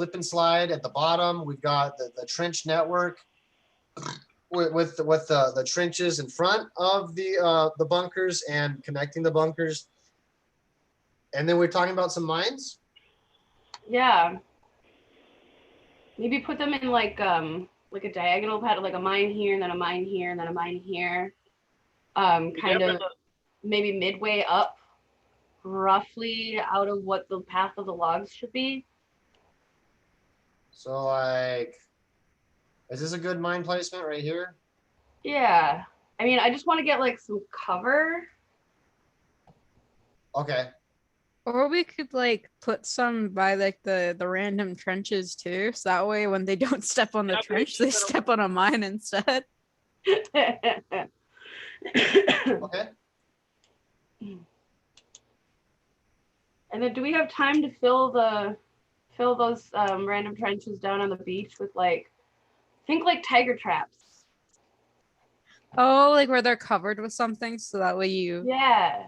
slip and slide at the bottom. We've got the trench network with the trenches in front of the bunkers and connecting the bunkers. And then we're talking about some mines. Yeah. Maybe put them in like a diagonal pattern, like a mine here, and then a mine here, and then a mine here. Kind of maybe midway up, roughly out of what the path of the logs should be. So like, is this a good mine placement right here? Yeah. I mean, I just want to get like some cover. Okay. Or we could like put some by like the random trenches too, so that way when they don't step on the trench, they step on a mine instead. Okay. And then do we have time to fill those random trenches down on the beach with like, think like tiger traps? Oh, like where they're covered with something, so that way you. Yeah.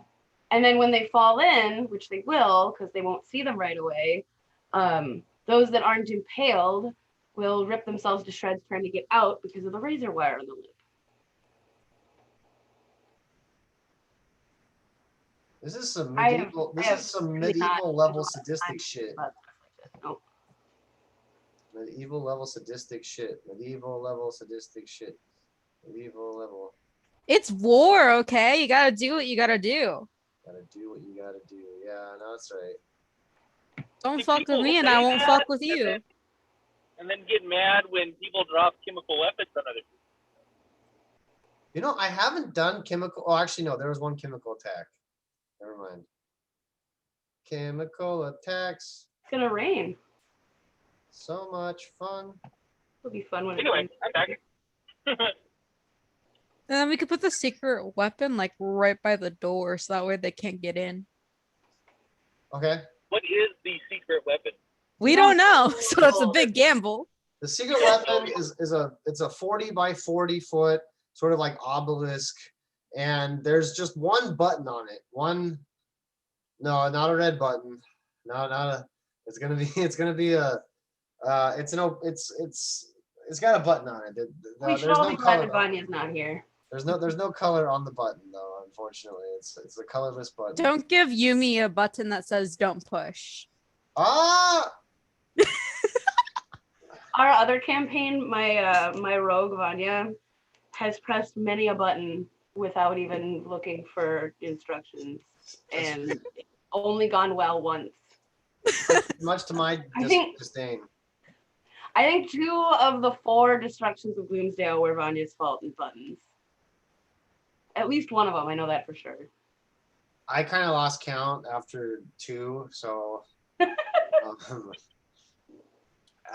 And then when they fall in, which they will, because they won't see them right away, those that aren't impaled will rip themselves to shreds trying to get out because of the razor wire in the loop. This is some medieval. This is some medieval level sadistic shit. No. Medieval level sadistic shit. Medieval level sadistic shit. Medieval level. It's war, okay? You gotta do what you gotta do. Gotta do what you gotta do. Yeah, no, that's right. Don't fuck with me and I won't fuck with you. And then get mad when people drop chemical weapons on other people. You know, I haven't done chemical. Oh, actually, no, there was one chemical attack. Never mind. Chemical attacks. It's gonna rain. So much fun. It'll be fun when anyway, I'm back. And then we could put the secret weapon like right by the door, so that way they can't get in. Okay. What is the secret weapon? We don't know, so that's a big gamble. The secret weapon it's a 40 by 40 foot sort of like obelisk, and there's just one button on it. No, not a red button. No, not a. It's gonna be a. It's got a button on it. We should all be glad that Vanya's not here. There's no color on the button though. Unfortunately, it's a colorless button. Don't give Yumi a button that says "Don't push." Ah. Our other campaign, my rogue Vanya has pressed many a button without even looking for instructions, and only gone well once. Much to my disdain. I think 2 of the 4 destructions of Gloomsdale were Vanya's fault in buttons. At least one of them, I know that for sure. I kind of lost count after 2, so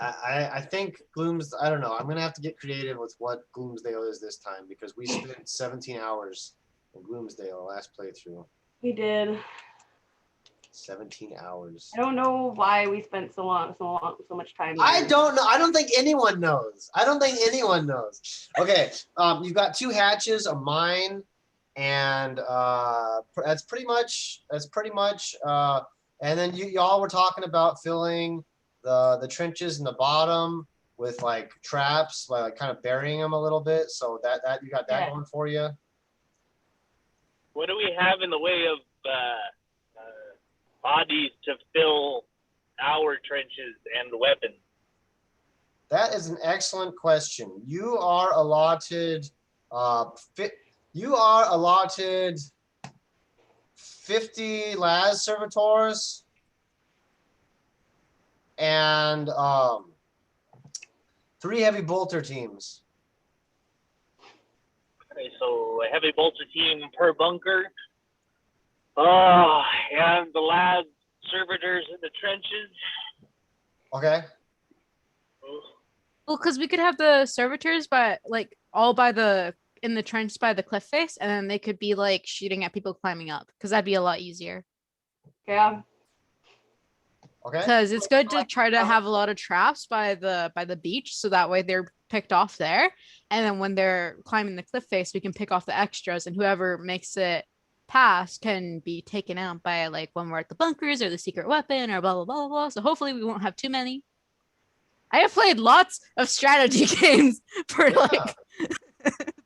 I think I don't know. I'm gonna have to get creative with what Gloomsdale is this time, because we spent 17 hours in Gloomsdale last playthrough. We did. 17 hours. I don't know why we spent so much time here. I don't know. I don't think anyone knows. Okay, you've got 2 hatches, a mine, and that's pretty much. And then y'all were talking about filling the trenches in the bottom with like traps, like kind of burying them a little bit. So that you got that going for you. What do we have in the way of bodies to fill our trenches and weapons? That is an excellent question. You are allotted 50 las servitors and 3 heavy bolter teams. Okay, so a heavy bolter team per bunker. And the lad servitors in the trenches. Okay. Well, because we could have the servitors, but like all in the trench by the cliff face, and then they could be like shooting at people climbing up, because that'd be a lot easier. Yeah. Okay. Because it's good to try to have a lot of traps by the beach, so that way they're picked off there, and then when they're climbing the cliff face, we can pick off the extras, and whoever makes it past can be taken out by like when we're at the bunkers or the secret weapon or blah blah blah blah. So hopefully we won't have too many. I have played lots of strategy games for Yeah. like.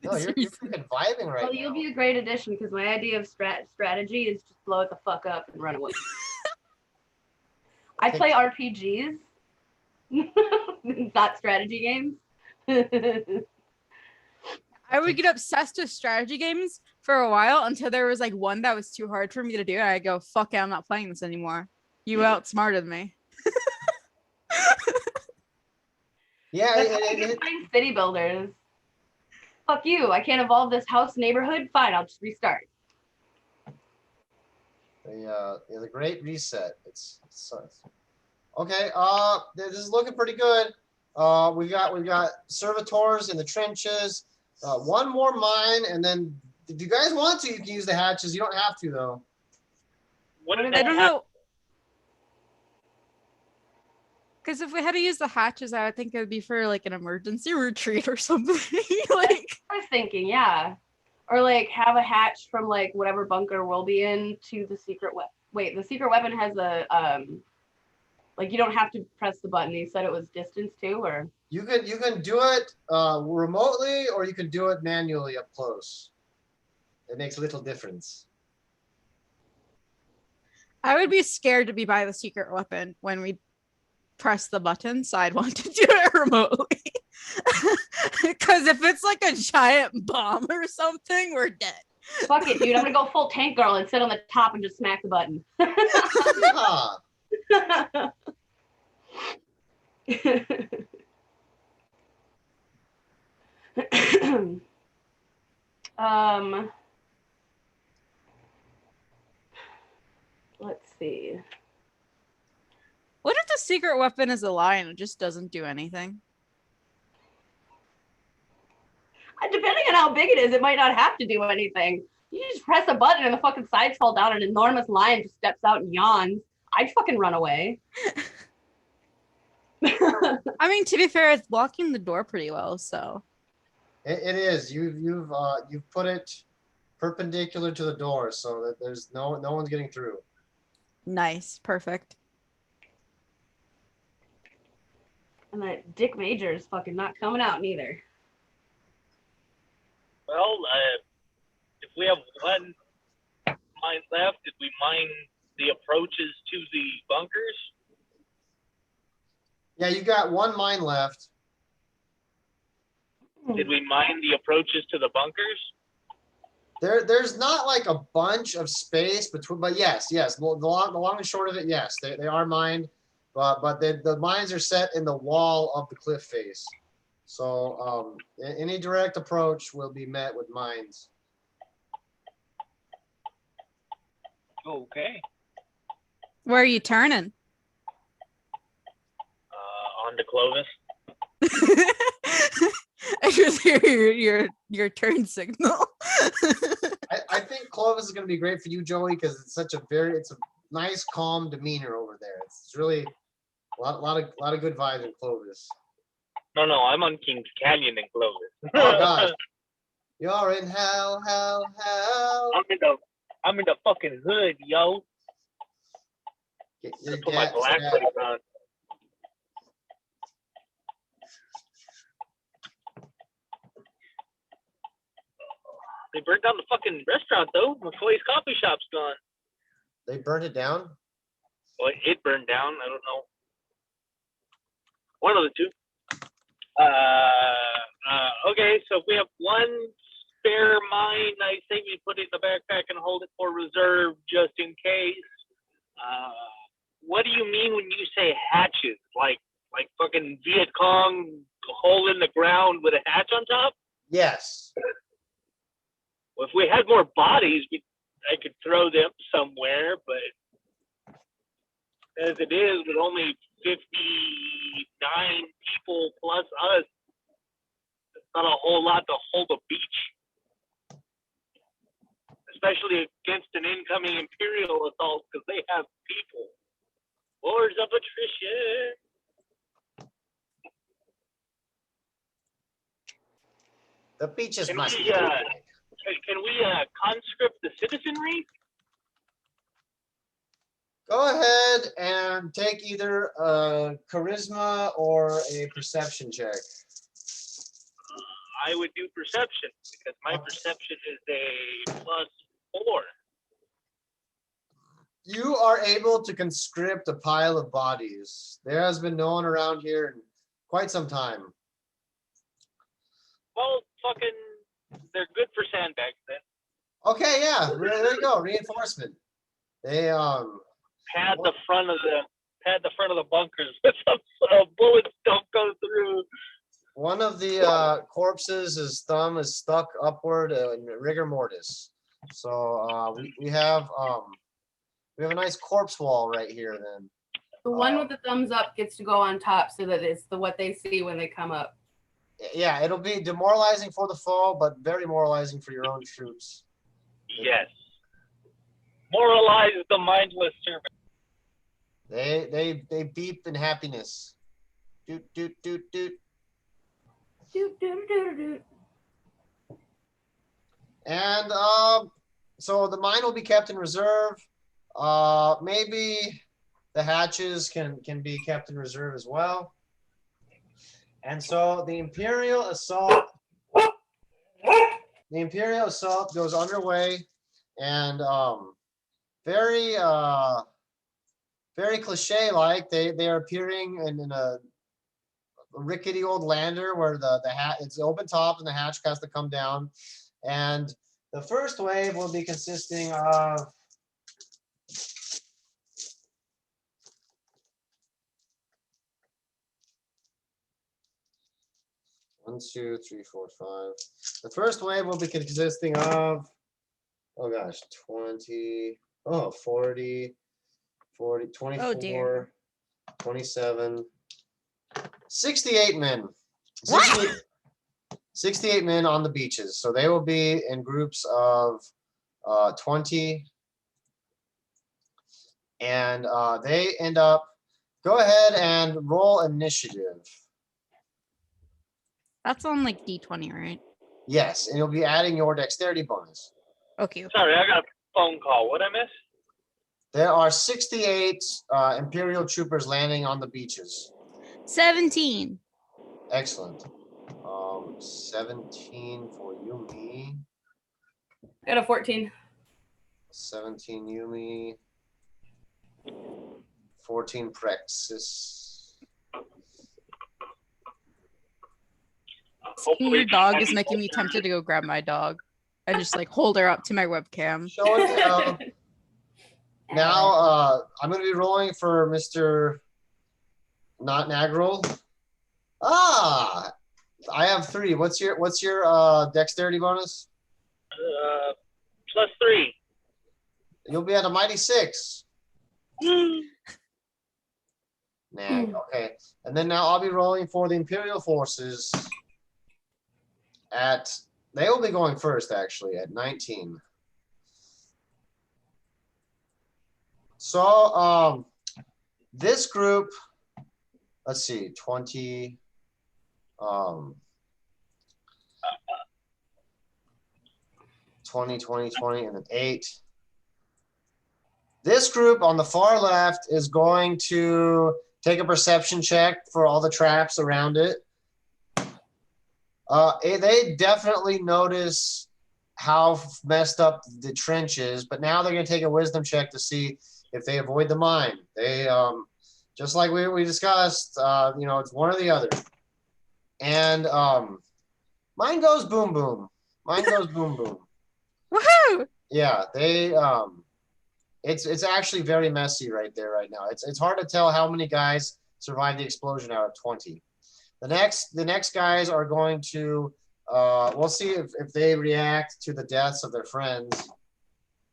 No, you're freaking vibing right Well, now. you'll be a great addition because my idea of strategy is just blow it the fuck up and run away. I play RPGs, not strategy games. I would get obsessed with strategy games for a while until there was like one that was too hard for me to do. And I go, fuck it, I'm not playing this anymore. You outsmarted me. Yeah, That's why I keep playing city builders. Fuck you! I can't evolve this house neighborhood. Fine, I'll just restart. the great reset. It's okay. This is looking pretty good. We got servitors in the trenches. One more mine, and then if you guys want to, you can use the hatches. You don't have to though. I don't know. Because if we had to use the hatches, I would think it would be for like an emergency retreat or something. Like I was thinking, yeah, or like have a hatch from like whatever bunker we'll be in to the secret weapon. Wait, the secret weapon has a like you don't have to press the button. You said it was distance too, or You can do it remotely, or you can do it manually up close. It makes little difference. I would be scared to be by the secret weapon when we press the button, so I'd want to do it remotely. Because if it's like a giant bomb or something, we're dead. fuck it, dude. I'm gonna go full tank girl and sit on the top and just smack the button. Let's see. What if the secret weapon is a lion and just doesn't do anything? Depending on how big it is, it might not have to do anything. You just press a button and the fucking sides fall down, and an enormous lion just steps out and yawns. I'd fucking run away. I mean, to be fair, it's blocking the door pretty well, so. It is. You've put it perpendicular to the door, so that there's no one's getting through. Nice, perfect. And that Dick Major is fucking not coming out neither. Well, if we have one mine left, did we mine the approaches to the bunkers? Yeah, you got one mine left. Did we mine the approaches to the bunkers? There's not like a bunch of space between, but yes. Well, the long and short of it, yes, they are mined, but the mines are set in the wall of the cliff face. So any direct approach will be met with mines. Okay. Where are you turning? On to Clovis. I just hear your turn signal. I think Clovis is going to be great for you, Joey, because it's a nice, calm demeanor over there. It's really a lot of good vibes in Clovis. No, I'm on Kings Canyon in Clovis. Oh gosh, you're in hell. I'm in the fucking hood, yo. Get your Put my black hoodie on. They burned down the fucking restaurant though. McCoy's coffee shop's gone. They burned it down? Well, it burned down. I don't know. One of the two. Okay, so if we have one spare mine, I say we put it in the backpack and hold it for reserve just in case. What do you mean when you say hatches? Like fucking Viet Cong hole in the ground with a hatch on top? Yes. Well, if we had more bodies, I could throw them somewhere, but as it is, with only 59 people plus us, it's not a whole lot to hold a beach. Especially against an incoming Imperial Assault, because they have people. Wars of attrition. The beaches Can must we, be big. Can we conscript the citizenry? Go ahead and take either a charisma or a perception check. I would do perception because my perception is a +4. You are able to conscript a pile of bodies. There has been no one around here in quite some time. Well, fucking, they're good for sandbags then. Okay, yeah, there you go. Reinforcement. They Pad the front of the bunkers so bullets don't go through. one of the corpses, his thumb is stuck upward in rigor mortis. So we have a nice corpse wall right here then. The one with the thumbs up gets to go on top so that it's what they see when they come up. Yeah, it'll be demoralizing for the foe, but very moralizing for your own troops. Yes. Moralize the mindless servant. They beep in happiness. Doot doot doot doot. Doot, doot, doot, doot. And so the mine will be kept in reserve. Maybe the hatches can be kept in reserve as well. And so the Imperial Assault goes underway, and very cliche-like. They are appearing in a rickety old lander where the it's open top and the hatch has to come down. And the first wave will be consisting of 1, 2, 3, 4, 5. The first wave will be consisting of, oh gosh, 20, 40, 24, Oh, dear. 27, 68 men. What? 68 men on the beaches. So they will be in groups of 20. And they end up, go ahead and roll initiative. That's on like D20, right? Yes, and you'll be adding your dexterity bonus. Okay. Sorry, I got a phone call. What'd I miss? There are 68 Imperial troopers landing on the beaches. 17. Excellent. 17 for Yumi. Got a 14. 17 Yumi. 14 Praxis. Seeing your dog is making me tempted to go grab my dog and just like hold her up to my webcam. Show it now. I'm going to be rolling for Mr. Not Nagrel. Ah, I have 3. What's your dexterity bonus? +3. You'll be at a mighty 6. Nag. Okay, and then now I'll be rolling for the Imperial forces. They will be going first actually at 19. So this group, let's see, 20. 20, 20, 20, and then 8. This group on the far left is going to take a perception check for all the traps around it. They definitely notice how messed up the trench is, but now they're going to take a wisdom check to see if they avoid the mine. They, just like we discussed, it's one or the other. And mine goes boom, boom. Mine goes boom, boom. Woohoo! Yeah, they, it's actually very messy right there right now. It's hard to tell how many guys survived the explosion out of 20. The next guys are going to, we'll see if they react to the deaths of their friends.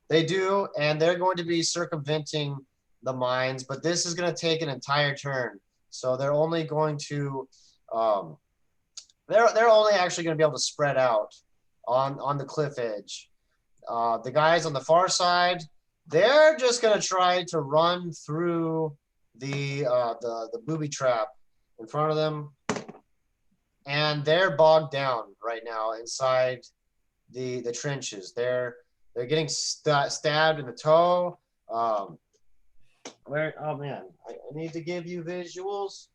They do, and they're going to be circumventing the mines, but this is going to take an entire turn. So they're only going to, they're only actually going to be able to spread out on the cliff edge. The guys on the far side, they're just going to try to run through the booby trap in front of them. And they're bogged down right now inside the trenches. They're getting stabbed in the toe. Where? Oh man, I need to give you visuals.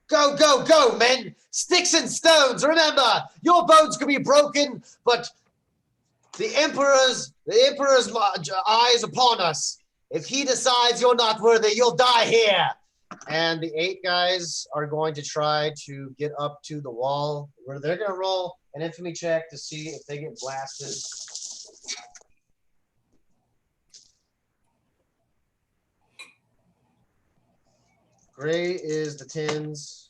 Go, go, go, men! Sticks and stones. Remember, your bones can be broken, but the emperor's eye is upon us. If he decides you're not worthy, you'll die here. And the 8 guys are going to try to get up to the wall, where they're going to roll an infamy check to see if they get blasted. Gray is the 10s.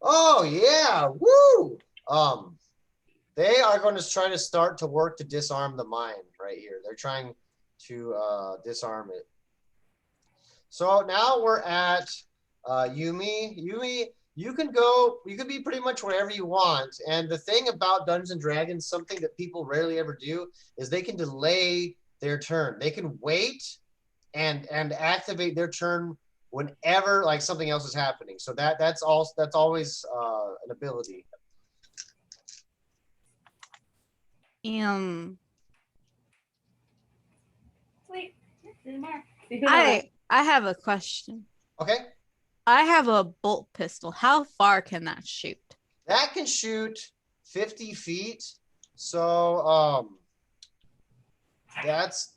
Oh yeah, woo! They are going to try to start to work to disarm the mine right here. They're trying to disarm it. So now we're at Yumi. Yumi, you can go, you can be pretty much wherever you want. And the thing about Dungeons and Dragons, something that people rarely ever do, is they can delay their turn. They can wait and activate their turn whenever like something else is happening. So that's always an ability. Sweet. I have a question. Okay. I have a bolt pistol. How far can that shoot? That can shoot 50 feet. So that's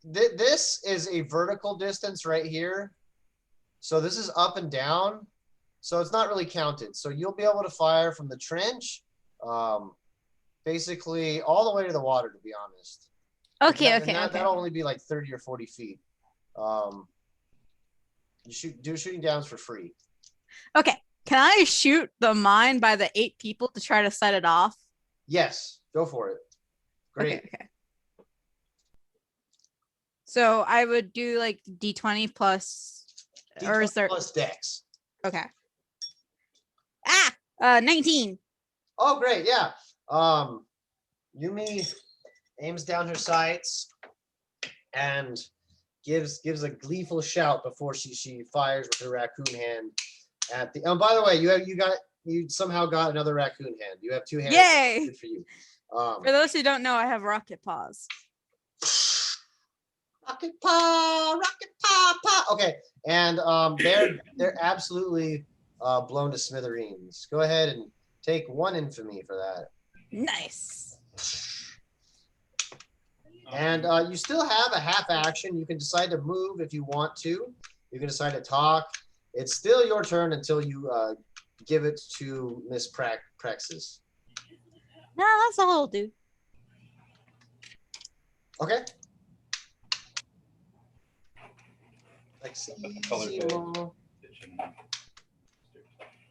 this is a vertical distance right here. So this is up and down. So it's not really counted. So you'll be able to fire from the trench, basically all the way to the water, to be honest. Okay, And okay. that'll only be like 30 or 40 feet. You do shooting downs for free. Okay. Can I shoot the mine by the 8 people to try to set it off? Yes, go for it. Great. Okay. So I would do like D20 plus, or is there plus dex? Okay. 19. Oh, great, yeah. Yumi aims down her sights and gives a gleeful shout before she fires with her raccoon hand at the. Oh, by the way, you somehow got another raccoon hand. You have 2 hands. Yay! Good for you. For those who don't know, I have rocket paws. Rocket paw, paw. Okay, and they're absolutely blown to smithereens. Go ahead and take 1 infamy for that. Nice. And you still have a half action. You can decide to move if you want to. You can decide to talk. It's still your turn until you give it to Miss Praxis. No, that's all I'll do. Okay.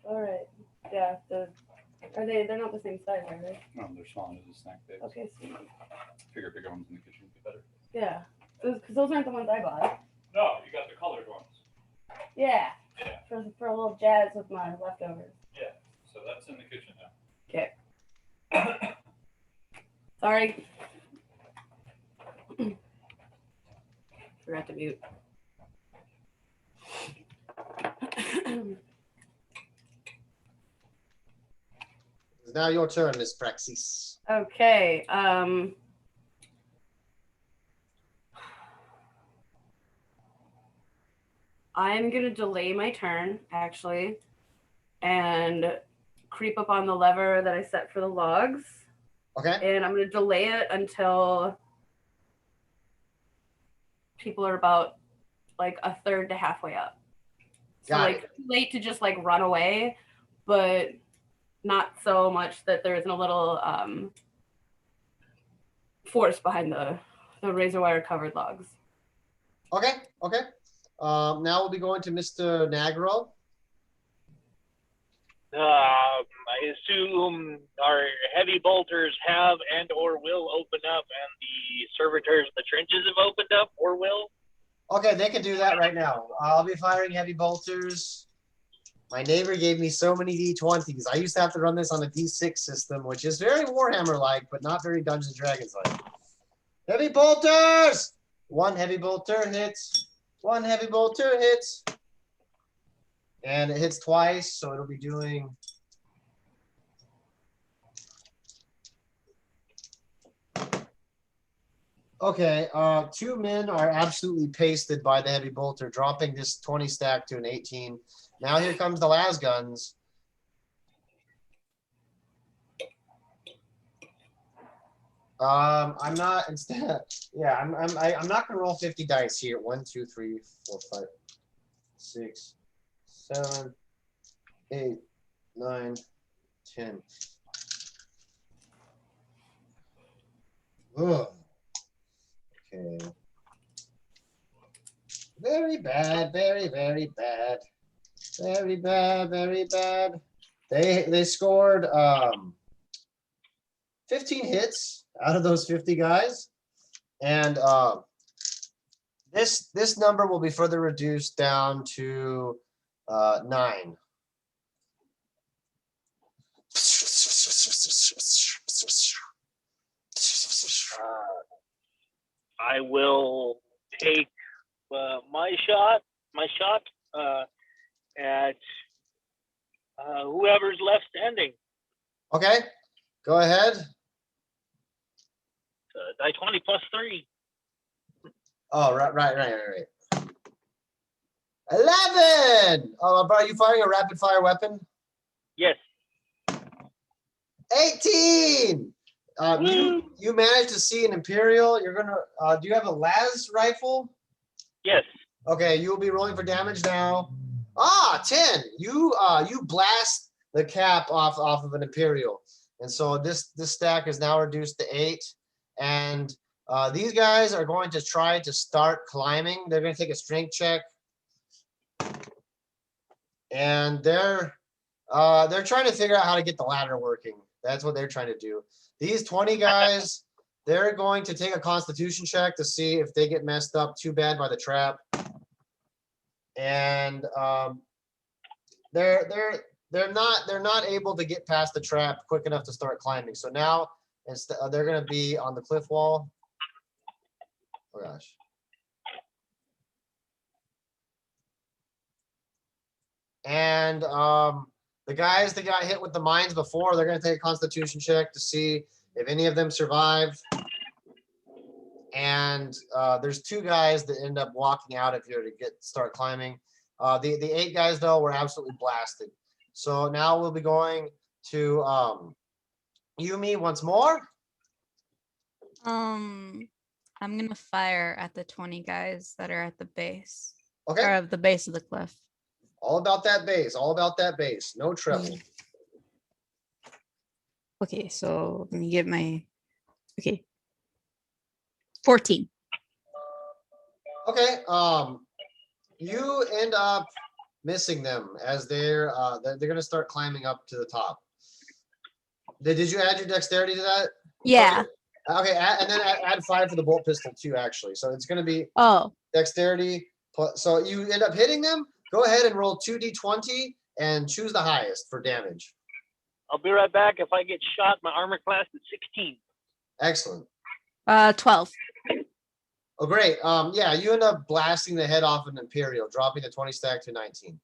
All right. Yeah. They're not the same size, are they? No, they're small as a snack bag. Okay, sweet. Bigger ones in the kitchen would be better. Yeah. Because those aren't the ones I bought. No, you got the colored ones. Yeah. Yeah. For a little jazz with my leftovers. Yeah. So that's in the kitchen now. Okay. Sorry. Forgot to mute. It's now your turn, Miss Praxis. Okay. I'm gonna delay my turn actually, and creep up on the lever that I set for the logs. Okay. And I'm gonna delay it until people are about like a third to halfway up. So Got like too late to just like run away, but not so much that there isn't a little force behind the razor wire covered logs. Okay. Okay. Now we'll be going to Mr. Nagro. I assume our heavy bolters have and or will open up, and the servitors in the trenches have opened up or will. Okay, they can do that right now. I'll be firing heavy bolters. My neighbor gave me so many D20s. I used to have to run this on a D6 system, which is very Warhammer-like, but not very Dungeons & Dragons-like. Heavy bolters! 1 heavy bolter hits. 1 heavy bolter hits. And it hits twice, so it'll be doing Okay, 2 men are absolutely pasted by the heavy bolter, dropping this 20 stack to an 18. Now here comes the las guns. I'm not instead. Yeah, I'm not gonna roll 50 dice here. 1, 2, 3, 4, 5, 6, 7, 8, 9, 10. Ugh. Okay. Very bad, very, very bad. Very bad, very bad. They scored 15 hits out of those 50 guys. And this number will be further reduced down to 9. I will take my shot at whoever's left standing. Okay, go ahead. Die 20 plus 3. Oh, right. 11. Oh, are you firing a rapid fire weapon? Yes. 18. You managed to see an Imperial. You're gonna. Do you have a las rifle? Yes. Okay, you will be rolling for damage now. 10. You blast the cap off of an Imperial, and so this stack is now reduced to 8. And these guys are going to try to start climbing. They're going to take a strength check, and they're trying to figure out how to get the ladder working. That's what they're trying to do. These 20 guys, they're going to take a Constitution check to see if they get messed up too bad by the trap. And they're not able to get past the trap quick enough to start climbing. So now they're going to be on the cliff wall. Oh gosh. And the guys that got hit with the mines before, they're going to take a Constitution check to see if any of them survive. And there's 2 guys that end up walking out of here to start climbing. The 8 guys though were absolutely blasted. So now we'll be going to Yumi once more. I'm gonna fire at the 20 guys that are at the base. Okay. Or at the base of the cliff. All about that base. All about that base. No trouble. Okay, so let me get my 14. Okay. You end up missing them as they're gonna start climbing up to the top. Did you add your dexterity to that? Yeah. Okay, and then add 5 for the bolt pistol too, actually. So it's gonna be dexterity. So you end up hitting them. Go ahead and roll 2d20 and choose the highest for damage. I'll be right back. If I get shot, my armor class is 16. Excellent. 12. Oh, great. Yeah, you end up blasting the head off an Imperial, dropping the 20 stack to 19.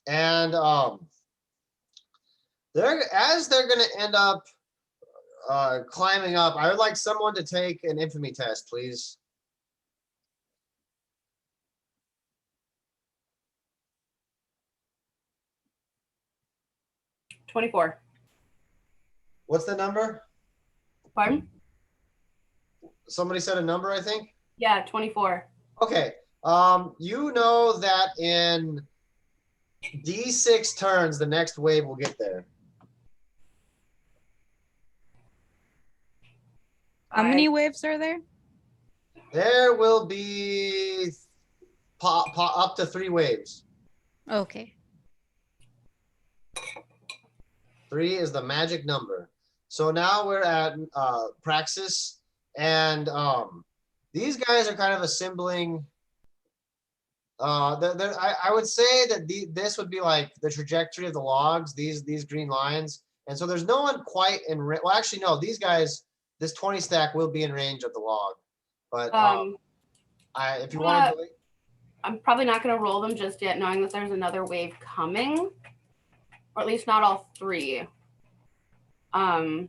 And they're going to end up climbing up. I would like someone to take an infamy test, please. $24. What's the number? Pardon? Somebody said a number, I think. Yeah, 24. Okay. You know that in D6 turns, the next wave will get there. How many waves are there? There will be up to 3 waves. Okay. 3 is the magic number. So now we're at Praxis, and these guys are kind of assembling. I would say that this would be like the trajectory of the logs, these green lines. And so there's no one quite in well, actually, no, these guys, this 20 stack will be in range of the log. But if you wanted to, I'm probably not going to roll them just yet, knowing that there's another wave coming. or at least not all three. The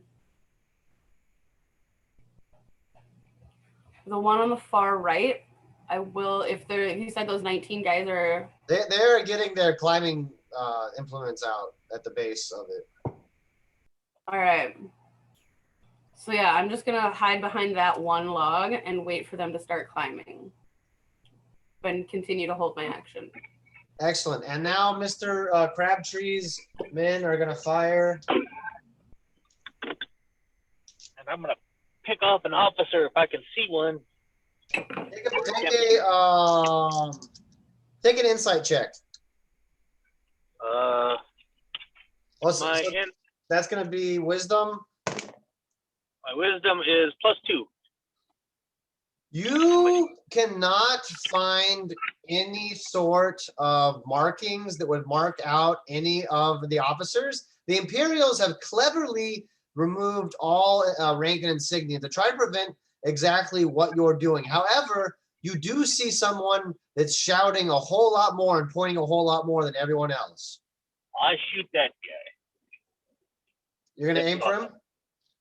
one on the far right, I will, if he said those 19 guys are. They're getting their climbing implements out at the base of it. All right. So yeah, I'm just gonna hide behind that one log and wait for them to start climbing. And continue to hold my action. Excellent. And now Mr. Crabtree's men are gonna fire. And I'm gonna pick off an officer if I can see one. Take an insight check. That's gonna be wisdom. My wisdom is +2. You cannot find any sort of markings that would mark out any of the officers. The Imperials have cleverly removed all rank and insignia to try to prevent exactly what you're doing. However, you do see someone that's shouting a whole lot more and pointing a whole lot more than everyone else. I shoot that guy. You're gonna aim for him?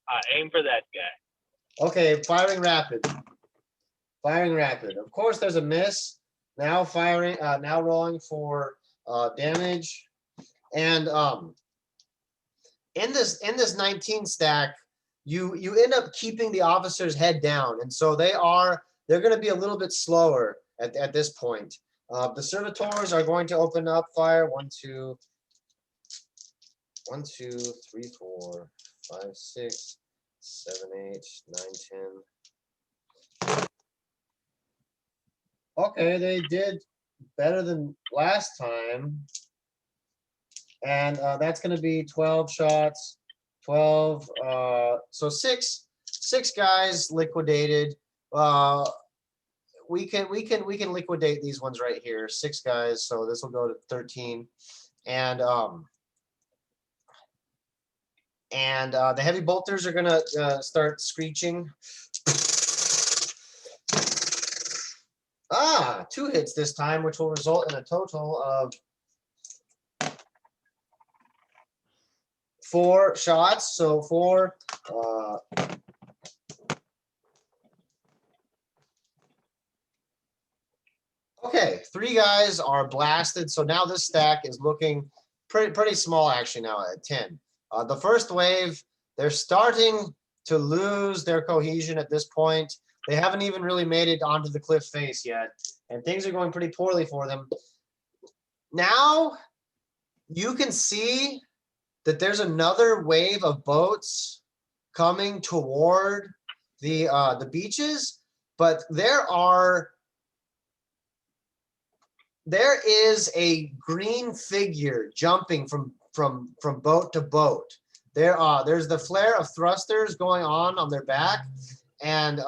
I aim for that guy. Okay, firing rapid. Firing rapid. Of course, there's a miss. Now firing. Now rolling for damage. And in this 19 stack, you end up keeping the officer's head down, and so they're going to be a little bit slower at this point. The servitors are going to open up fire. 1, 2, 3, 4, 5, 6, 7, 8, 9, 10. Okay, they did better than last time. And that's going to be 12 shots. 12. So six guys liquidated. We can liquidate these ones right here. 6 guys. So this will go to 13. And the heavy bolters are gonna start screeching. 2 hits this time, which will result in a total of 4 shots. So 4. Okay, 3 guys are blasted. So now this stack is looking pretty small actually now at 10. The first wave, they're starting to lose their cohesion at this point. They haven't even really made it onto the cliff face yet, and things are going pretty poorly for them. Now you can see that there's another wave of boats coming toward the beaches, but there is a green figure jumping from boat to boat. There's the flare of thrusters going on their back, and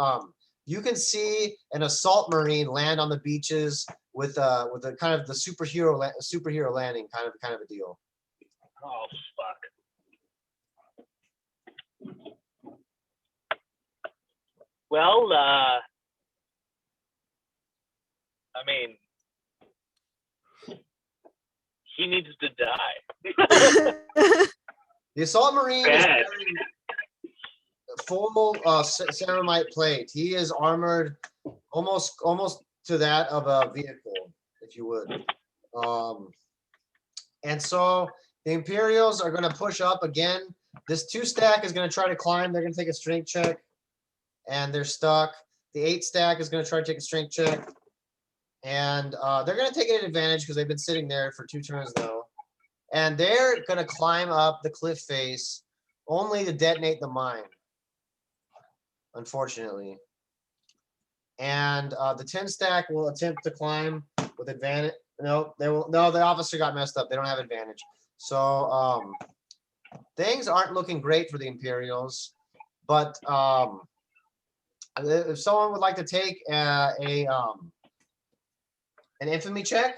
you can see an assault marine land on the beaches with a kind of the superhero landing kind of a deal. Oh fuck. Well, I mean, he needs to die. The assault marine is Bad. wearing full ceramite plate. He is armored almost to that of a vehicle, if you would. And so the Imperials are going to push up again. This 2 stack is going to try to climb. They're going to take a strength check, and they're stuck. The 8 stack is going to try to take a strength check, and they're going to take an advantage because they've been sitting there for 2 turns now. And they're going to climb up the cliff face only to detonate the mine, unfortunately. And the 10 stack will attempt to climb with advantage. No, they will. No, the officer got messed up. They don't have advantage. So things aren't looking great for the Imperials. But if someone would like to take an infamy check.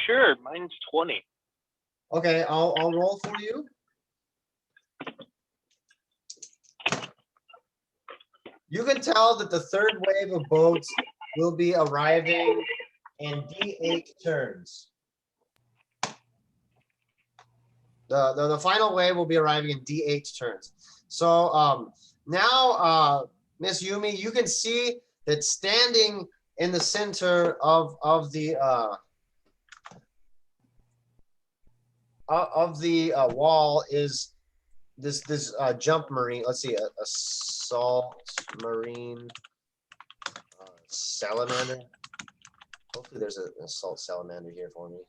Sure, mine's 20. Okay, I'll roll for you. You can tell that the 3rd wave of boats will be arriving, and D8 turns. The final wave will be arriving in D8 turns. So now, Miss Yumi, you can see that standing in the center of the wall is this jump marine. Let's see, assault marine salamander. Hopefully, there's an assault salamander here for me.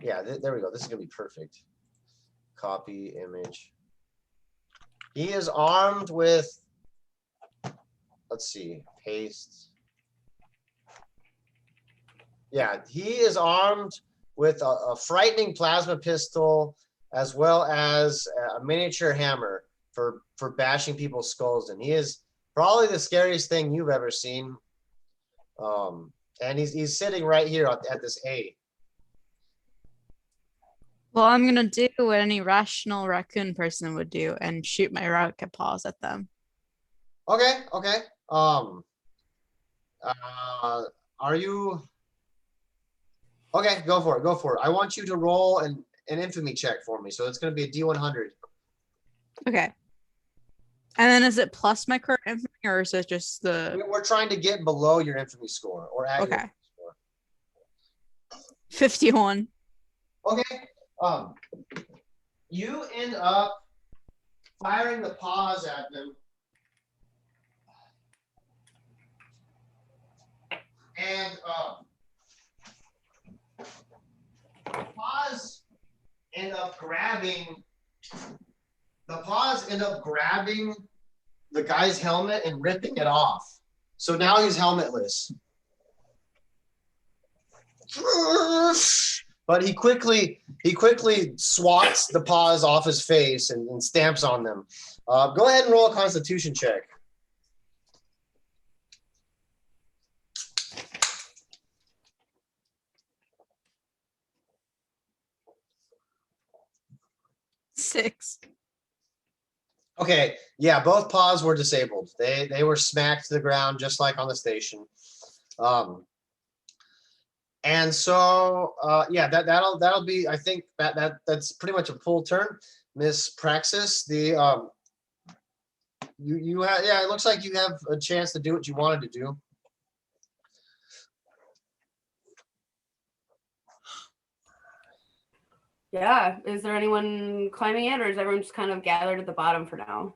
Yeah, there we go. This is gonna be perfect. Copy image. He is armed with, let's see, paste. Yeah, he is armed with a frightening plasma pistol as well as a miniature hammer for bashing people's skulls in. He is probably the scariest thing you've ever seen. And he's sitting right here at this A. Well, I'm gonna do what any rational raccoon person would do and shoot my rocket paws at them. Okay. Are you? Okay, go for it. I want you to roll an infamy check for me. So it's going to be a D100. Okay. And then is it plus my current infamy or is it just the? We're trying to get below your infamy score or at your Okay. infamy score. 51. Okay. You end up firing the paws at them. And paws end up grabbing the guy's helmet and ripping it off. So now he's helmetless. But he quickly swats the paws off his face and stamps on them. Go ahead and roll a Constitution check. Six. Okay, yeah, both paws were disabled. They were smacked to the ground just like on the station. And so yeah, that'll be, I think that's pretty much a full turn. Miss Praxis, the you have, yeah, it looks like you have a chance to do what you wanted to do. Yeah. Is there anyone climbing it, or is everyone just kind of gathered at the bottom for now?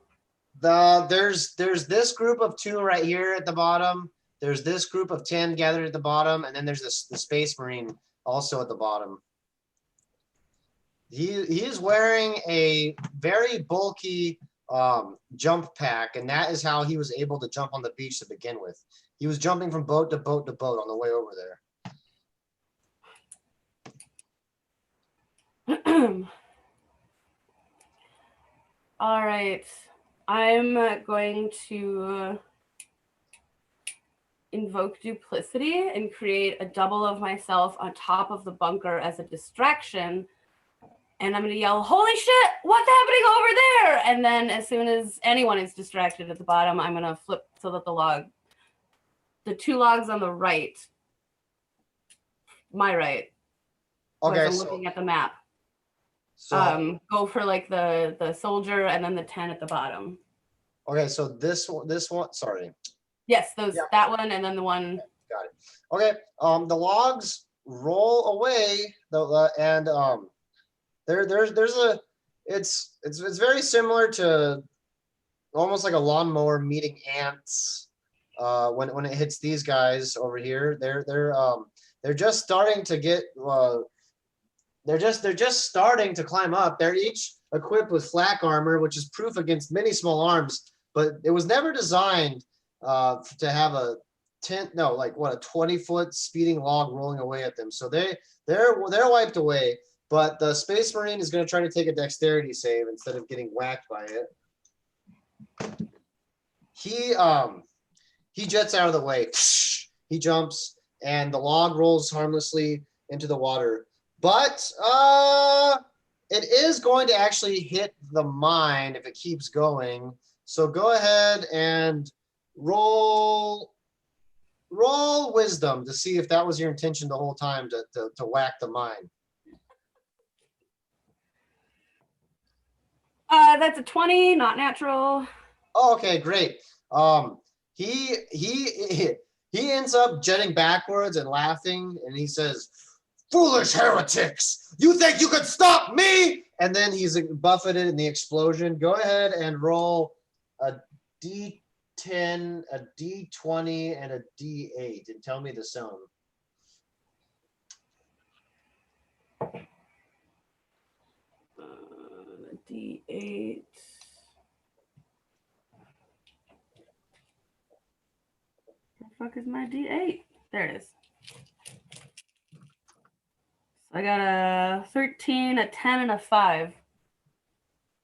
There's this group of 2 right here at the bottom. There's this group of 10 gathered at the bottom, and then there's the Space Marine also at the bottom. He is wearing a very bulky jump pack, and that is how he was able to jump on the beach to begin with. He was jumping from boat to boat to boat on the way over there. All right. I'm going to invoke duplicity and create a double of myself on top of the bunker as a distraction. And I'm going to yell, "Holy shit, what's happening over there?" And then as soon as anyone is distracted at the bottom, I'm going to flip so that the 2 logs on the right, my right, Okay, I'm looking at the map. so Go for like the soldier and then the 10 at the bottom. okay, so this one, sorry. Yes, that one and then the one. Got it. Okay, the logs roll away, and there's a, it's very similar to almost like a lawnmower meeting ants. When it hits these guys over here, they're just starting to get they're just starting to climb up. They're each equipped with flak armor, which is proof against many small arms, but it was never designed to have a 20-foot speeding log rolling away at them. So they're wiped away. But the Space Marine is going to try to take a dexterity save instead of getting whacked by it. He jets out of the way. He jumps, and the log rolls harmlessly into the water. But it is going to actually hit the mine if it keeps going. So go ahead and roll roll wisdom to see if that was your intention the whole time to whack the mine. That's a 20, not natural. Oh, okay, great. He ends up jetting backwards and laughing, and he says, "Foolish heretics! You think you could stop me?" And then he's buffeted in the explosion. Go ahead and roll a D10, a D20, and a D8, and tell me the sound. D8. Where the fuck is my D8? There it is. So I got a 13, a 10, and a 5.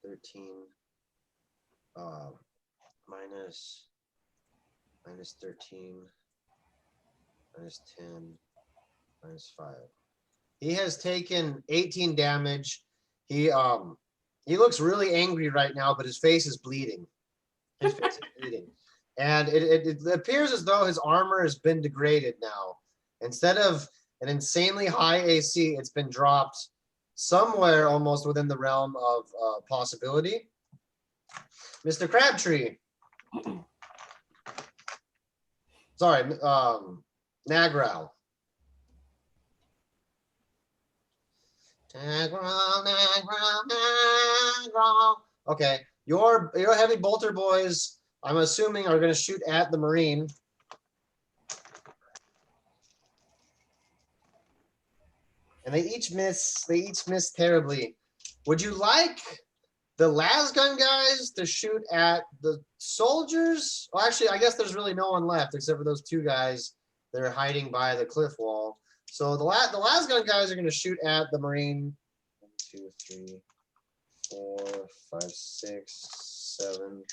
13 minus 13 minus 10 minus 5. He has taken 18 damage. He looks really angry right now, but his face is bleeding. His face is bleeding. And it appears as though his armor has been degraded now. Instead of an insanely high AC, it's been dropped somewhere almost within the realm of possibility. Mr. Crabtree. Sorry, Nagral. Okay, your heavy bolter boys, I'm assuming, are going to shoot at the Marine. And they each miss. They each miss terribly. Would you like the lasgun guys to shoot at the soldiers? Well, actually, I guess there's really no one left except for those two guys that are hiding by the cliff wall. So the lasgun guys are going to shoot at the Marine. 1, 2, 3, 4, 5, 6, 7.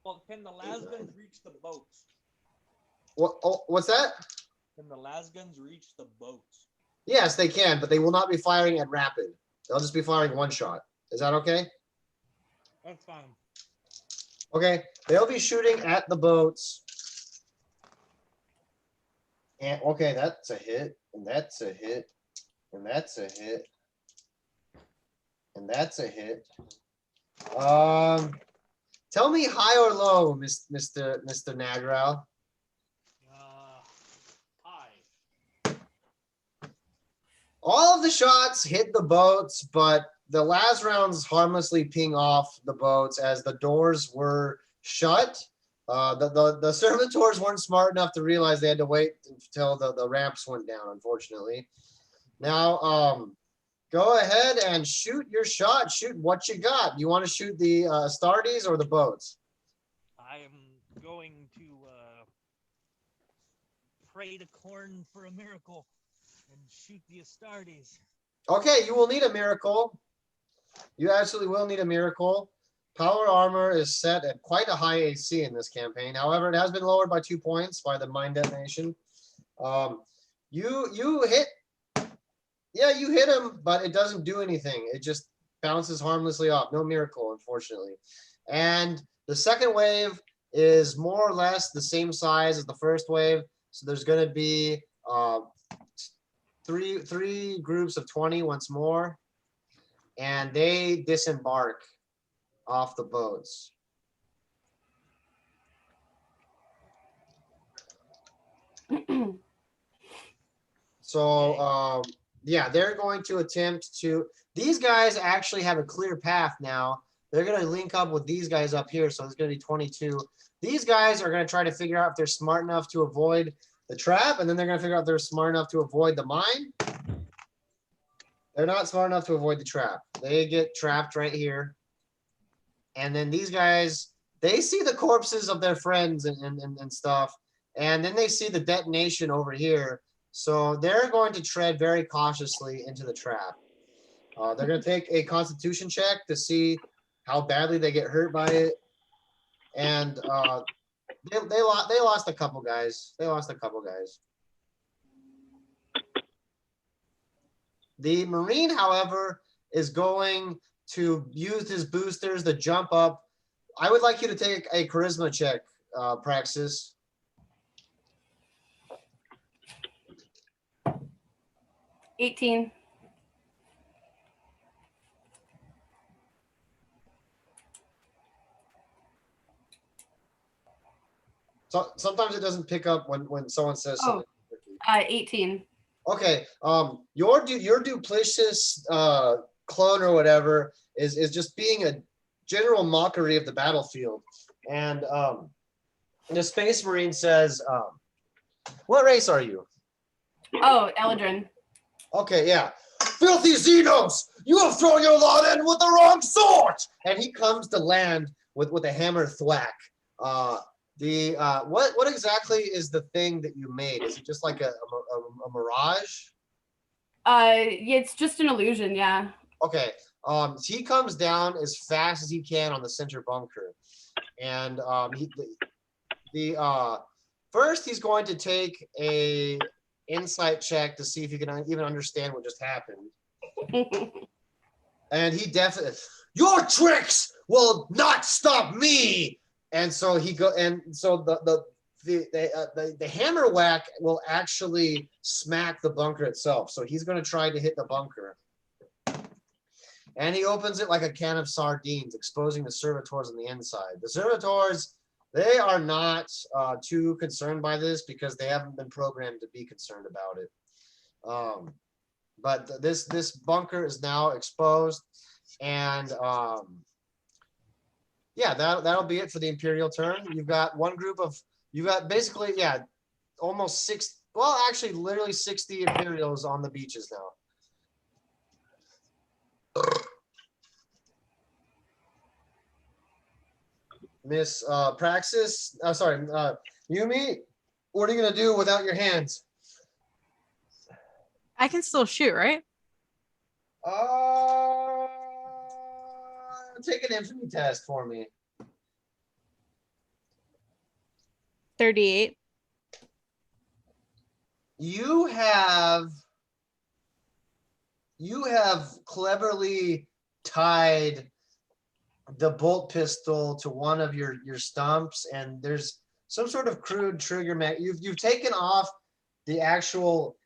Well, can the lasguns reach the boats? What? Oh, what's that? Can the lasguns reach the boats? Yes, they can, but they will not be firing at rapid. They'll just be firing one shot. Is that okay? That's fine. Okay, they'll be shooting at the boats. And okay, that's a hit, and that's a hit, and that's a hit, and that's a hit. Tell me high or low, Mr. Nagral. High. All of the shots hit the boats, but the last rounds harmlessly ping off the boats as the doors were shut. The servitors weren't smart enough to realize they had to wait until the ramps went down, unfortunately. Now, go ahead and shoot your shot. Shoot what you got. You want to shoot the Astartes or the boats? I am going to pray to Corn for a miracle and shoot the Astartes. Okay, you will need a miracle. You absolutely will need a miracle. Power armor is set at quite a high AC in this campaign. However, it has been lowered by 2 points by the mine detonation. You hit. Yeah, you hit him, but it doesn't do anything. It just bounces harmlessly off. No miracle, unfortunately. And the second wave is more or less the same size as the first wave. So there's going to be three groups of 20 once more. And they disembark off the boats. So, yeah, they're going to attempt to, these guys actually have a clear path now. They're going to link up with these guys up here. So it's going to be 22. These guys are going to try to figure out if they're smart enough to avoid the trap. And then they're going to figure out if they're smart enough to avoid the mine. They're not smart enough to avoid the trap. They get trapped right here. And then these guys, they see the corpses of their friends and stuff. And then they see the detonation over here. So they're going to tread very cautiously into the trap. They're going to take a constitution check to see how badly they get hurt by it. And they lost a couple guys. They lost a couple guys. The Marine, however, is going to use his boosters to jump up. I would like you to take a charisma check, Praxis. 18. So sometimes it doesn't pick up when someone says Oh. something. 18. Okay. Your duplicitous clone or whatever is just being a general mockery of the battlefield. And the Space Marine says, "What race are you?" Oh, Eldrin. Okay, yeah. Filthy Xenos! You have thrown your lot in with the wrong sort! And he comes to land with a hammer thwack. What exactly is the thing that you made? Is it just like a mirage? Yeah, it's just an illusion, yeah. Okay. He comes down as fast as he can on the center bunker. And first he's going to take a insight check to see if you can even understand what just happened. And he definitely, your tricks will not stop me. And so the hammer whack will actually smack the bunker itself. So he's going to try to hit the bunker. And he opens it like a can of sardines, exposing the servitors on the inside. The servitors, they are not too concerned by this because they haven't been programmed to be concerned about it. But this bunker is now exposed, and yeah, that'll be it for the Imperial turn. You've got basically, yeah, almost actually literally 60 Imperials on the beaches now. Miss Praxis, Yumi, what are you gonna do without your hands? I can still shoot, right? Take an infamy test for me. 38. You have cleverly tied the bolt pistol to one of your stumps, and there's some sort of crude trigger. You've taken off the actual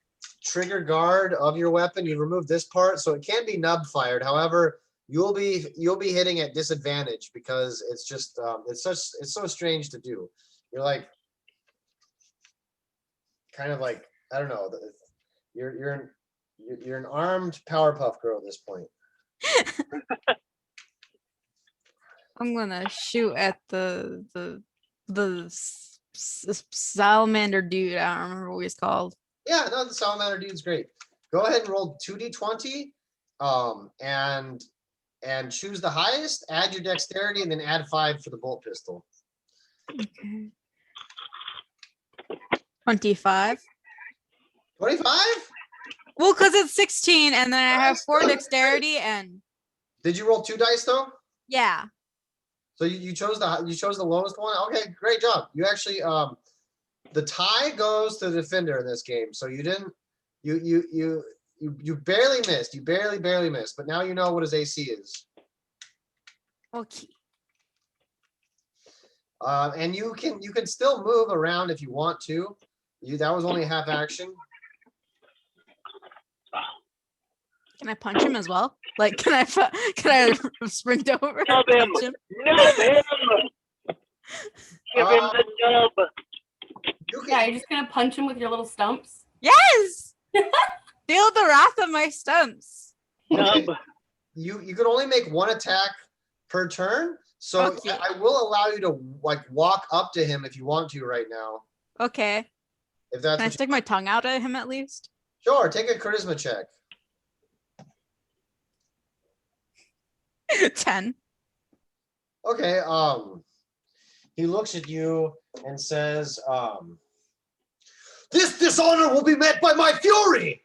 trigger guard of your weapon. You removed this part, so it can be nub fired. However, you'll be hitting at disadvantage because it's just it's so strange to do. You're like kind of like, I don't know. You're an armed Powerpuff Girl at this point. I'm gonna shoot at the salamander dude. I don't remember what he's called. Yeah, no, the salamander dude's great. Go ahead and roll 2d20, and choose the highest. Add your dexterity, and then add 5 for the bolt pistol. Okay. 25. 25? Well, because it's 16, and then I have 4 dexterity, and Did you roll 2 dice though? yeah. So you chose the lowest one. Okay, great job. You actually the tie goes to the defender in this game. So you didn't you barely missed. You barely missed. But now you know what his AC is. Okay. And you can still move around if you want to. That was only a half action. Can I punch him as well? Like, can I sprint over? Nub and him. punch him? Nub him. Give him the nub. Yeah, you're just gonna punch him with your little stumps. Yes. Feel the wrath of my stumps. Okay. Nub. You can only make 1 attack per turn. So Okay. I will allow you to like walk up to him if you want to right now. Okay. If that's Can I what stick my tongue out at him at least? Sure, take a charisma check. 10. Okay, he looks at you and says, this dishonor will be met by my fury.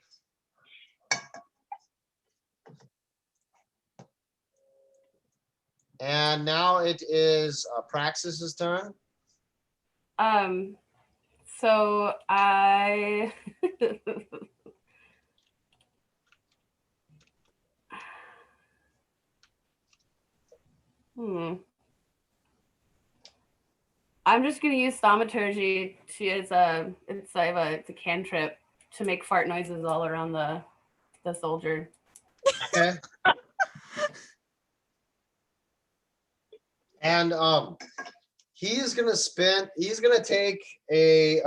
And now it is Praxis's turn. So I I'm just gonna use thaumaturgy it's a cantrip to make fart noises all around the the soldier. Okay. And he's gonna take a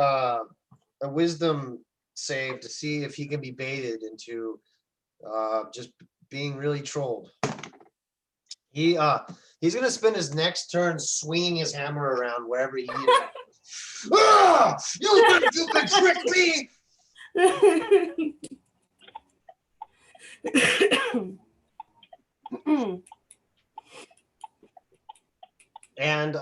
wisdom save to see if he can be baited into just being really trolled. He's gonna spend his next turn swinging his hammer around wherever he is. Ah! You can trick me! And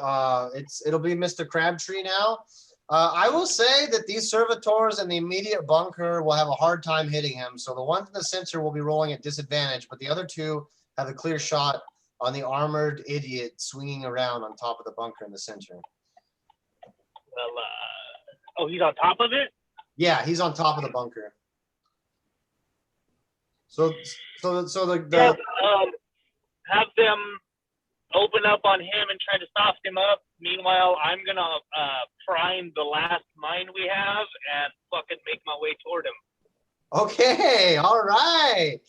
it'll be Mr. Crabtree now. I will say that these servitors in the immediate bunker will have a hard time hitting him. So the ones in the center will be rolling at disadvantage, but the other two have a clear shot on the armored idiot swinging around on top of the bunker in the center. Well, oh, he's on top of it? Yeah, he's on top of the bunker. So the Yeah, have them open up on him and try to soften him up. Meanwhile, I'm gonna prime the last mine we have and fucking make my way toward him. Okay, all right.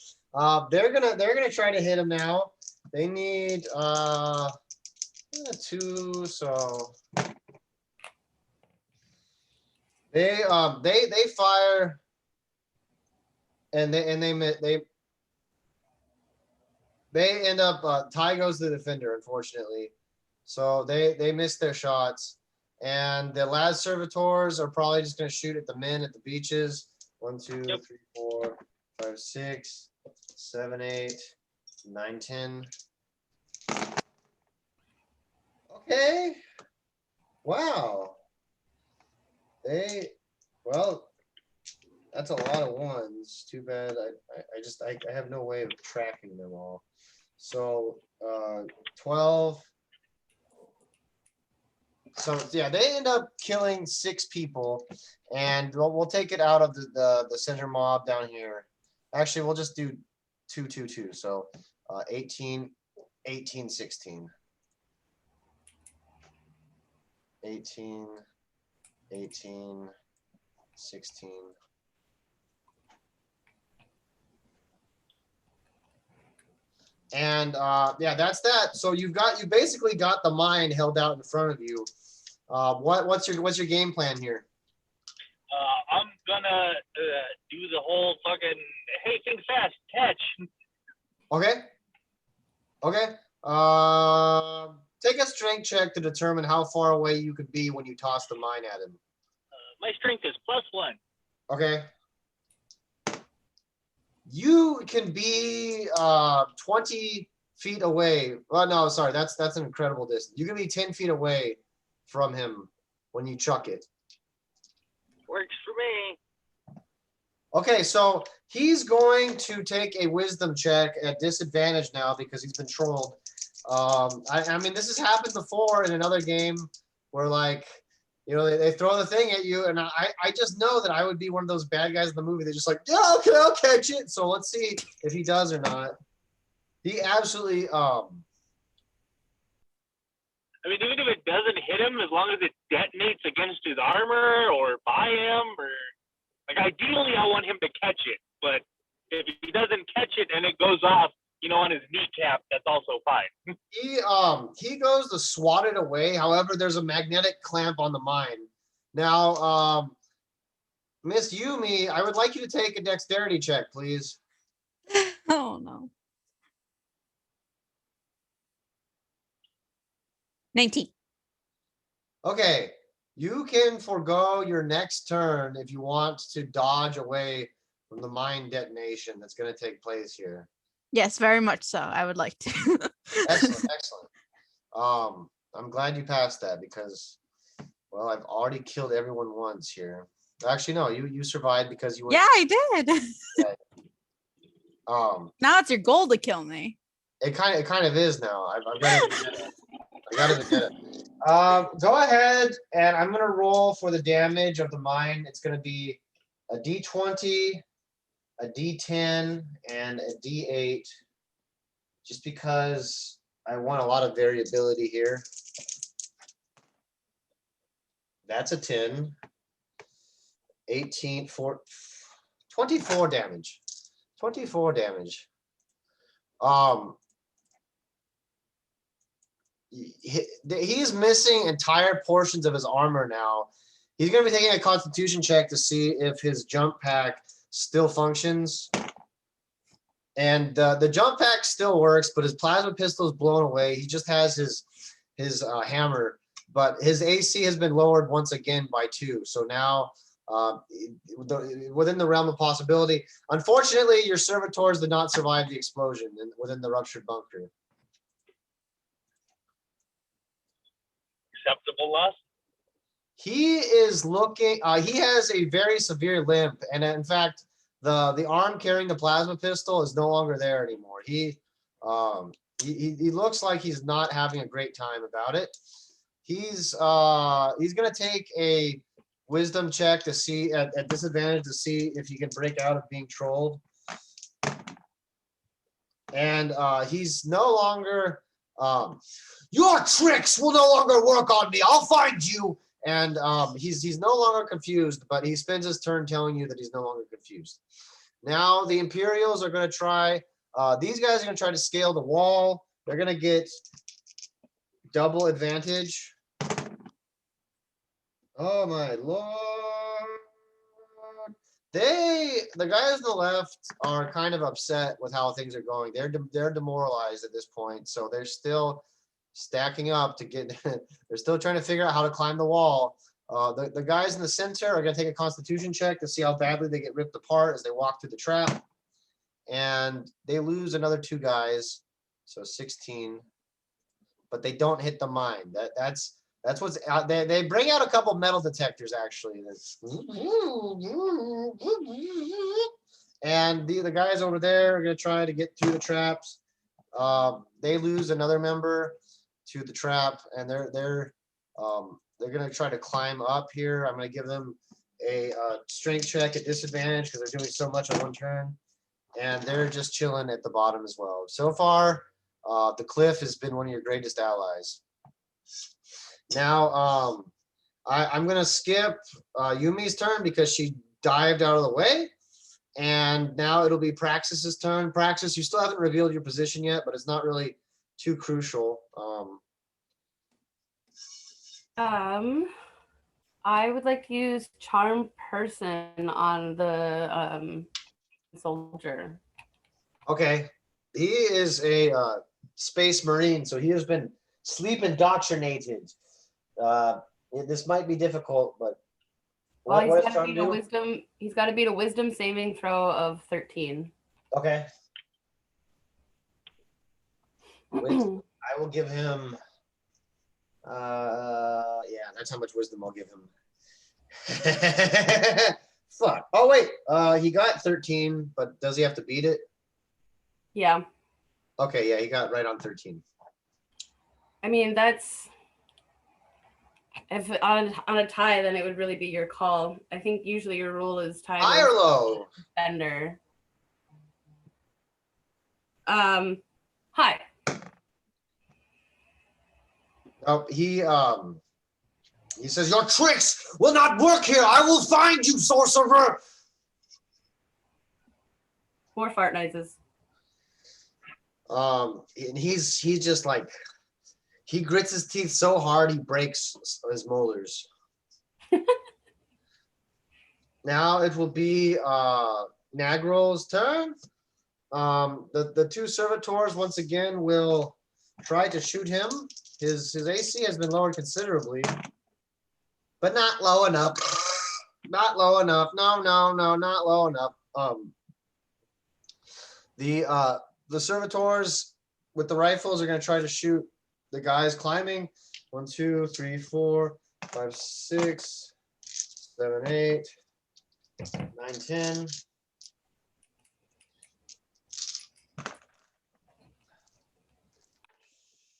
They're gonna try to hit him now. They need 2, so they fire and they end up Ty goes to the defender, unfortunately. So they miss their shots. And the lad servitors are probably just gonna shoot at the men at the beaches. 1, 2, 3, 4, 5, 6, 7, 8, 9, 10. Okay. Wow. Well, that's a lot of ones. Too bad. I have no way of tracking them all. So 12. So yeah, they end up killing 6 people, and we'll take it out of the center mob down here. Actually, we'll just do 2, 2, 2. So 18, 18, 16. 18, 18, 16. And yeah, that's that. So you basically got the mine held out in front of you. What's your game plan here? I'm gonna do the whole fucking hey, think fast, catch. Okay. Take a strength check to determine how far away you could be when you toss the mine at him. My strength is +1. Okay. You can be 20 feet away. Well, no, sorry, that's an incredible distance. You can be 10 feet away from him when you chuck it. Works for me. Okay, so he's going to take a wisdom check at disadvantage now because he's been trolled. I mean, this has happened before in another game where, like, you know, they throw the thing at you, and I just know that I would be one of those bad guys in the movie. They're just like, yeah, okay, I'll catch it. So let's see if he does or not. He absolutely I mean, even if it doesn't hit him, as long as it detonates against his armor or by him, or like ideally, I want him to catch it. But if he doesn't catch it and it goes off, you know, on his kneecap, that's also fine. he goes to swat it away. However, there's a magnetic clamp on the mine. Now, Miss Yumi, I would like you to take a dexterity check, please. Oh no. 19. Okay, you can forego your next turn if you want to dodge away from the mine detonation that's going to take place here. Yes, very much so. I would like to. Excellent, excellent. I'm glad you passed that because, well, I've already killed everyone once here. Actually, no, you survived because you were. Yeah, I did. Now it's your goal to kill me. It kind of is now. I've got it. I got it. Go ahead, and I'm gonna roll for the damage of the mine. It's gonna be a D20, a D10, and a D8, just because I want a lot of variability here. That's a 10, 18, 24 damage. 24 damage. He's missing entire portions of his armor now. He's going to be taking a Constitution check to see if his jump pack still functions. And the jump pack still works, but his plasma pistol is blown away. He just has his hammer, but his AC has been lowered once again by 2. So now within the realm of possibility. Unfortunately, your servitors did not survive the explosion within the ruptured bunker. Acceptable loss. He is looking. He has a very severe limp, and in fact, the arm carrying the plasma pistol is no longer there anymore. He looks like he's not having a great time about it. He's gonna take a wisdom check to see at disadvantage to see if he can break out of being trolled. And he's no longer your tricks will no longer work on me. I'll find you. And he's no longer confused, but he spends his turn telling you that he's no longer confused. Now the Imperials are going to try. These guys are going to try to scale the wall. They're going to get double advantage. Oh my lord! The guys on the left are kind of upset with how things are going. They're demoralized at this point, so they're still stacking up to get. They're still trying to figure out how to climb the wall. The guys in the center are going to take a Constitution check to see how badly they get ripped apart as they walk through the trap, and they lose another 2 guys, so 16. But they don't hit the mine. That's what's out. They bring out a couple metal detectors actually. And the guys over there are going to try to get through the traps. They lose another member to the trap, and they're going to try to climb up here. I'm going to give them a strength check at disadvantage because they're doing so much on one turn, and they're just chilling at the bottom as well. So far, the cliff has been one of your greatest allies. Now, I'm going to skip Yumi's turn because she dived out of the way. And now it'll be Praxis's turn. Praxis, you still haven't revealed your position yet, but it's not really too crucial. I would like to use Charm Person on the soldier. Okay. He is a space marine, so he has been sleep indoctrinated. This might be difficult, but Well, what he's does got to Charm beat a do? wisdom. He's got to beat a wisdom saving throw of 13. Okay. I will give him. Yeah, that's how much wisdom I'll give him. Fuck. Oh wait. He got 13, but does he have to beat it? Yeah. Okay. Yeah, he got right on 13. I mean, that's if on a tie, then it would really be your call. I think usually your rule is tie High or low? defender. High. Oh, he says your tricks will not work here. I will find you, sorcerer. More fart noises. And he's just like he grits his teeth so hard he breaks his molars. Now it will be Nagrol's turn. The 2 servitors once again will try to shoot him. His AC has been lowered considerably, but not low enough. Not low enough. No, not low enough. The servitors with the rifles are going to try to shoot the guys climbing. 1, 2, 3, 4, 5, 6, 7, 8, 9, 10.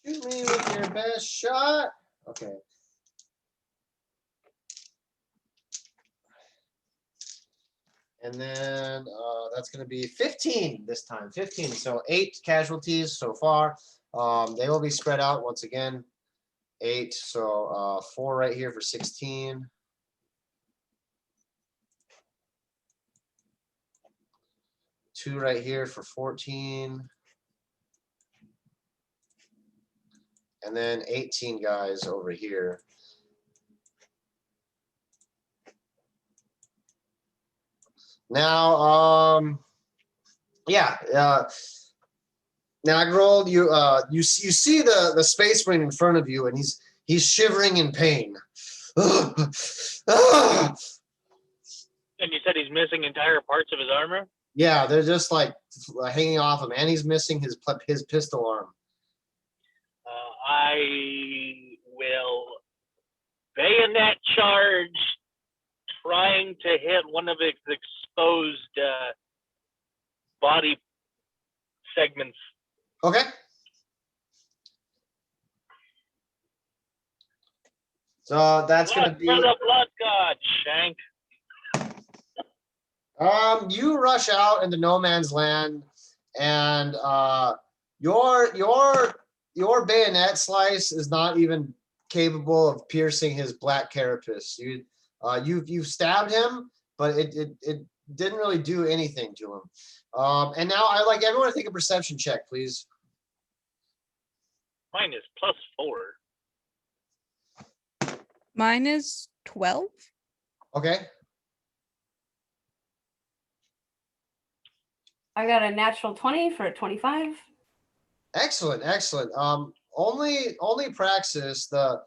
Shoot me with your best shot. Okay. And then that's going to be 15 this time. 15. So 8 casualties so far. They will be spread out once again. 8. So 4 right here for 16. 2 right here for 14. And then 18 guys over here. Now, yeah, Nagrol, you see the Space Marine in front of you, and he's shivering in pain. And you said he's missing entire parts of his armor? Yeah, they're just like hanging off him, and he's missing his pistol arm. I will bayonet charge, trying to hit one of his exposed body segments. Okay. So that's going to be. For the blood god, Shank. You rush out into no man's land, and your bayonet slice is not even capable of piercing his black carapace. You've stabbed him, but it didn't really do anything to him. And now I'd like everyone to take a perception check, please. Mine is +4. Mine is 12. Okay. I got a natural 20 for 25. Excellent. Only Praxis, the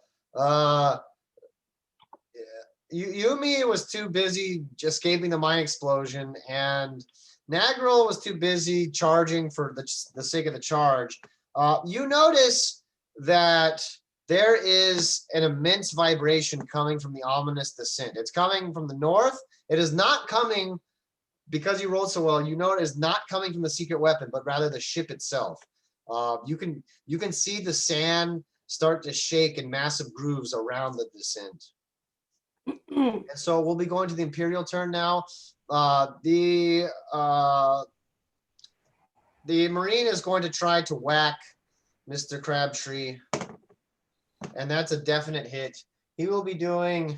Yumi was too busy escaping the mine explosion, and Nagril was too busy charging for the sake of the charge. You notice that there is an immense vibration coming from the ominous descent. It's coming from the north. It is not coming, because you rolled so well, you know it is not coming from the secret weapon, but rather the ship itself. You can see the sand start to shake in massive grooves around the descent. And so we'll be going to the Imperial turn now. The Marine is going to try to whack Mr. Crabtree, and that's a definite hit. He will be doing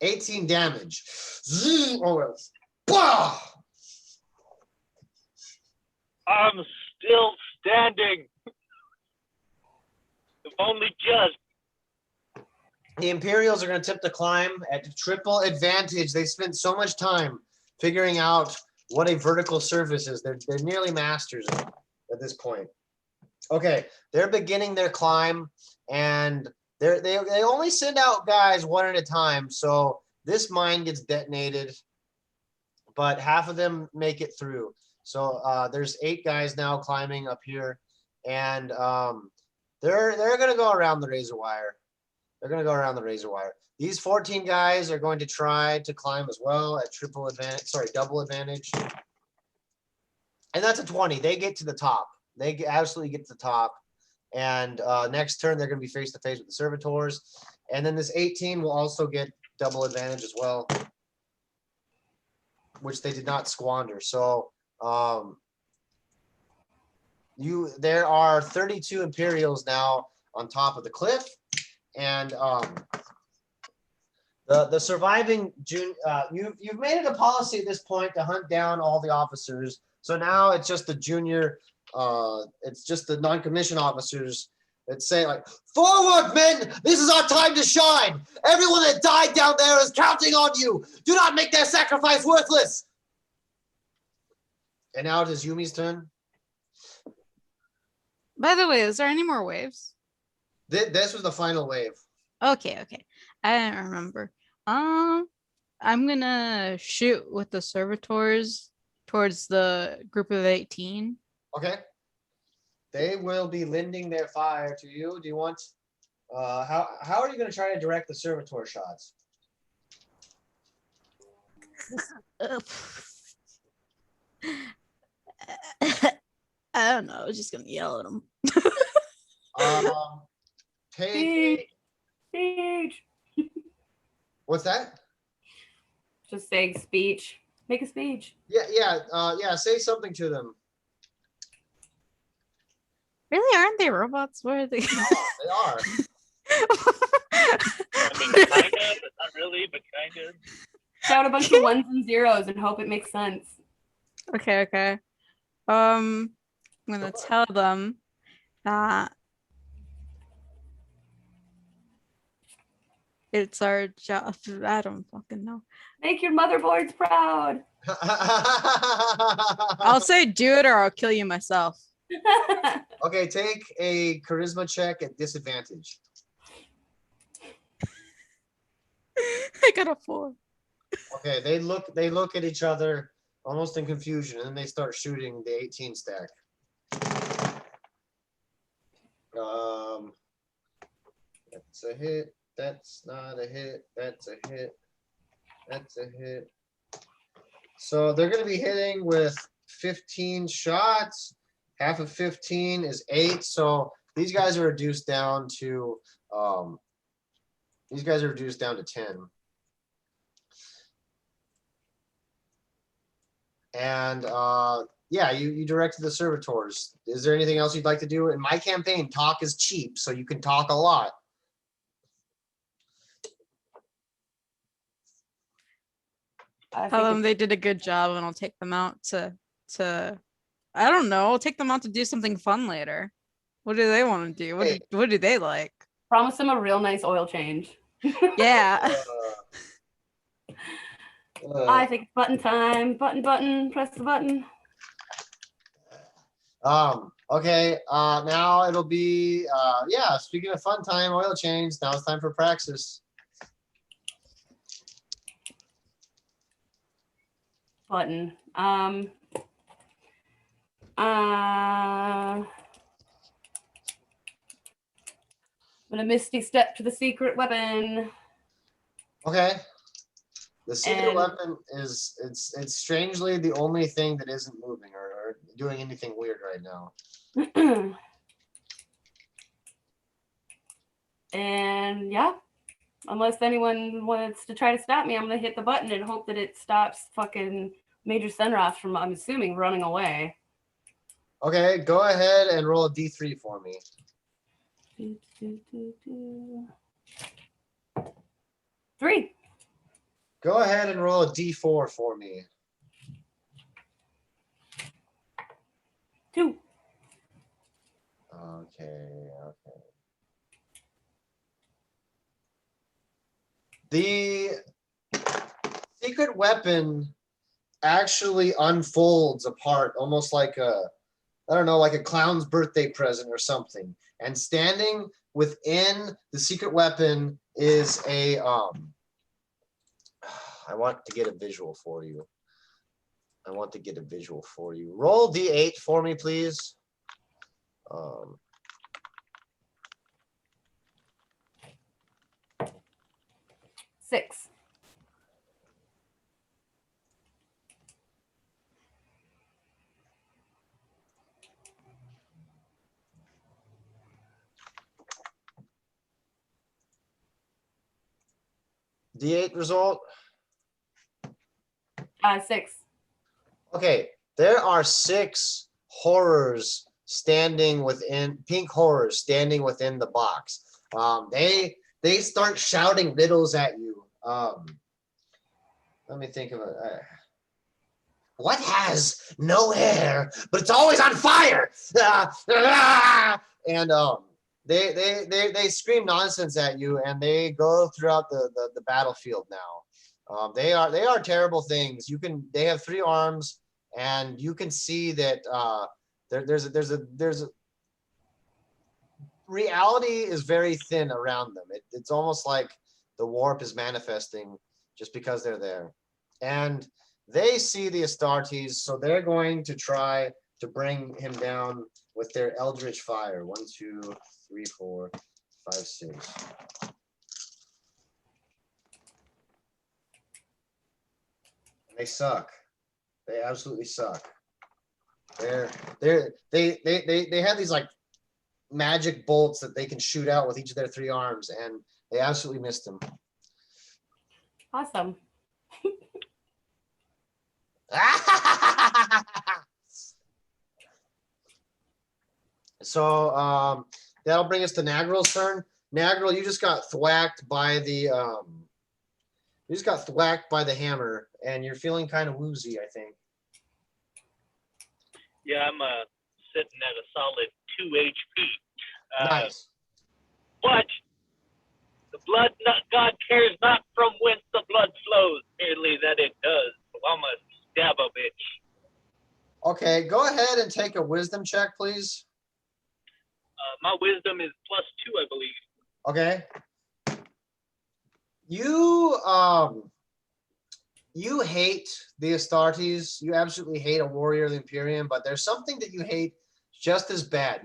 18 damage. Bah! I'm still standing. If only just. The Imperials are going to attempt to climb at triple advantage. They spent so much time figuring out what a vertical surface is. They're nearly masters at this point. Okay, they're beginning their climb, and they only send out guys one at a time. So this mine gets detonated, but half of them make it through. So there's 8 guys now climbing up here, and they're going to go around the razor wire. They're going to go around the razor wire. These 14 guys are going to try to climb as well at double advantage. And that's a 20. They get to the top. They absolutely get to the top. And next turn, they're going to be face-to-face with the servitors. And then this 18 will also get double advantage as well, which they did not squander. So there are 32 Imperials now on top of the cliff. And the surviving you've made it a policy at this point to hunt down all the officers. So now it's just the junior, it's just the non-commissioned officers that say, like, "Forward, men! This is our time to shine! Everyone that died down there is counting on you! Do not make their sacrifice worthless!" And now it is Yumi's turn. By the way, is there any more waves? This was the final wave. Okay. I don't remember. I'm gonna shoot with the servitors towards the group of 18. Okay. They will be lending their fire to you. Do you want how are you going to try to direct the servitor shots? I don't know. I was just gonna yell at them. Take Speech. What's that? Just saying speech. Make a speech. Yeah. Say something to them. Really, aren't they robots? Where are they? They are. I mean, kind of, but not really, but kind of. Shout a bunch of ones and zeros and hope it makes sense. Okay. I'm gonna tell them that it's our job. I don't fucking know. Make your motherboards proud. I'll say do it or I'll kill you myself. Okay, take a charisma check at disadvantage. I got a 4. Okay, they look at each other almost in confusion, and then they start shooting the 18 stack. That's a hit. That's not a hit. That's a hit. That's a hit. So they're going to be hitting with 15 shots. Half of 15 is 8. So these guys are reduced down to 10. And yeah, you directed the servitors. Is there anything else you'd like to do? In my campaign, talk is cheap, so you can talk a lot. Tell them they did a good job and I'll take them out to I don't know, I'll take them out to do something fun later. What do they want to do? What do they like? Promise them a real nice oil change. Yeah. I think it's button time. Button, press the button. Okay, now it'll be yeah, speaking of fun time, oil change, now it's time for praxis. Button. I'm gonna misty step to the secret weapon. Okay. The secret And- weapon is it's strangely the only thing that isn't moving or doing anything weird right now. And yeah, unless anyone wants to try to stop me, I'm gonna hit the button and hope that it stops fucking Major Sunroth from, I'm assuming, running away. Okay, go ahead and roll a D3 for me. 3. Go ahead and roll a D4 for me. 2. Okay. The secret weapon actually unfolds apart, almost like like a clown's birthday present or something. And standing within the secret weapon is a I want to get a visual for you. Roll D8 for me, please. 6. D8 result. 6. Okay, there are 6 horrors standing within pink horrors standing within the box. They start shouting riddles at you. Let me think of it. What has no hair, but it's always on fire? And they scream nonsense at you, and they go throughout the battlefield now. They are terrible things. They have 3 arms, and you can see that there's a reality is very thin around them. It's almost like the warp is manifesting just because they're there. And they see the Astartes, so they're going to try to bring him down with their eldritch fire. 1, 2, 3, 4, 5, 6. They suck. They absolutely suck. They have these like magic bolts that they can shoot out with each of their 3 arms, and they absolutely missed them. Awesome. So that'll bring us to Nagrel's turn. Nagrel, you just got thwacked by the You just got thwacked by the hammer, and you're feeling kind of woozy, I think. Yeah, I'm sitting at a solid 2 HP. Nice. But the blood god cares not from whence the blood flows, merely that it does. So I'm a stab a bitch. Okay, go ahead and take a wisdom check, please. My wisdom is +2, I believe. Okay. You hate the Astartes. You absolutely hate a warrior of the Imperium, but there's something that you hate just as bad.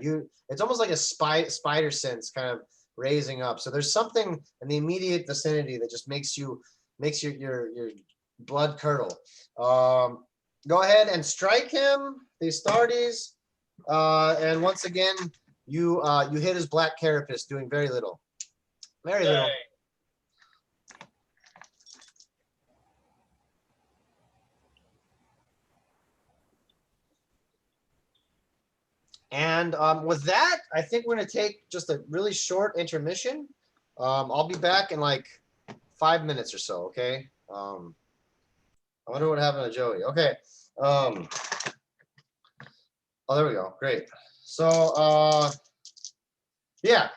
It's almost like a spider sense kind of raising up. So there's something in the immediate vicinity that just makes your blood curdle. Go ahead and strike him, the Astartes, and once again you hit his black carapace, doing very little. Very little. Right. And with that, I think we're going to take just a really short intermission. I'll be back in like 5 minutes or so, okay? I wonder what happened to Joey. Okay. Oh, there we go. Great. So, yeah,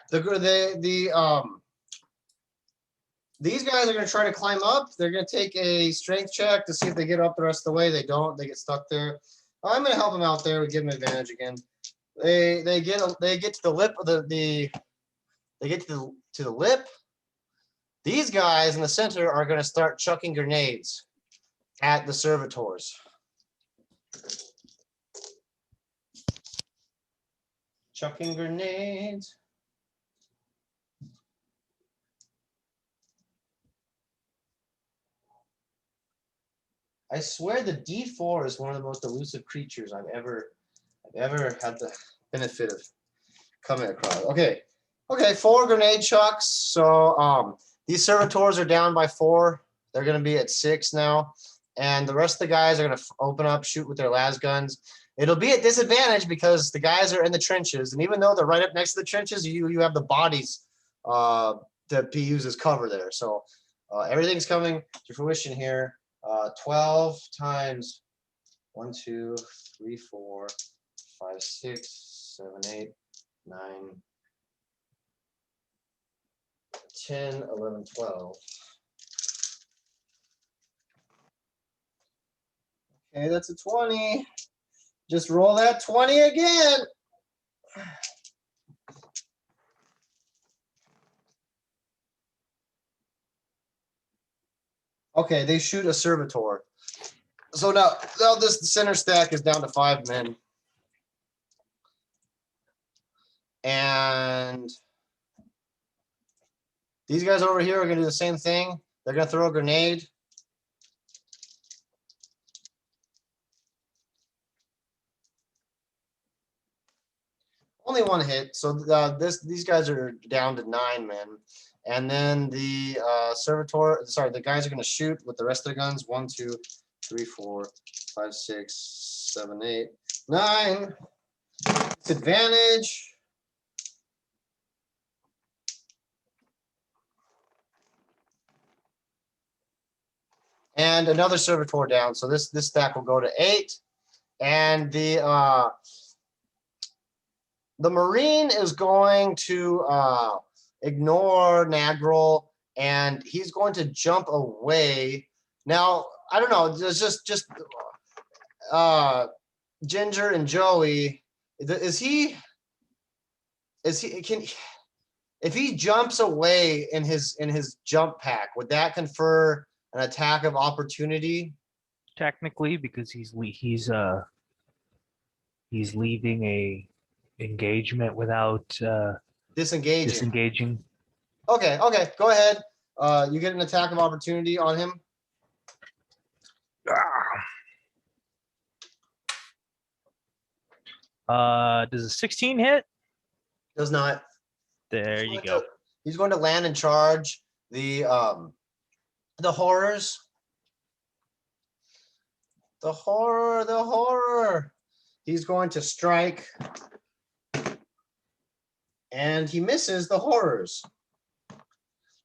these guys are going to try to climb up. They're going to take a strength check to see if they get up the rest of the way. They don't. They get stuck there. I'm going to help them out there. We give them advantage again. They get to the lip of they get to the lip. These guys in the center are going to start chucking grenades at the servitors. Chucking grenades. I swear the D4 is one of the most elusive creatures I've ever had the benefit of coming across. Okay, 4 grenade chucks. So these servitors are down by 4. They're going to be at 6 now, and the rest of the guys are going to open up, shoot with their las guns. It'll be at disadvantage because the guys are in the trenches, and even though they're right up next to the trenches, you have the bodies to be used as cover there. So everything's coming to fruition here. 12 times 1, 2, 3, 4, 5, 6, 7, 8, 9, 10, 11, 12. Okay, that's a 20. Just roll that 20 again. Okay, they shoot a servitor. So now this center stack is down to 5 men. And these guys over here are going to do the same thing. They're going to throw a grenade. Only 1 hit. So these guys are down to 9 men. And then the the guys are going to shoot with the rest of the guns. 1, 2, 3, 4, 5, 6, 7, 8, 9. It's advantage. And another servitor down. So this stack will go to 8. And the Marine is going to ignore Nagrel, and he's going to jump away. Now, I don't know. There's just Ginger and Joey. If he jumps away in his jump pack, would that confer an attack of opportunity? Technically, because he's leaving a engagement without disengaging. Okay, go ahead. You get an attack of opportunity on him. Does a 16 hit? Does not. There you go. He's going to land and charge the horrors. The horror. He's going to strike. And he misses the horrors.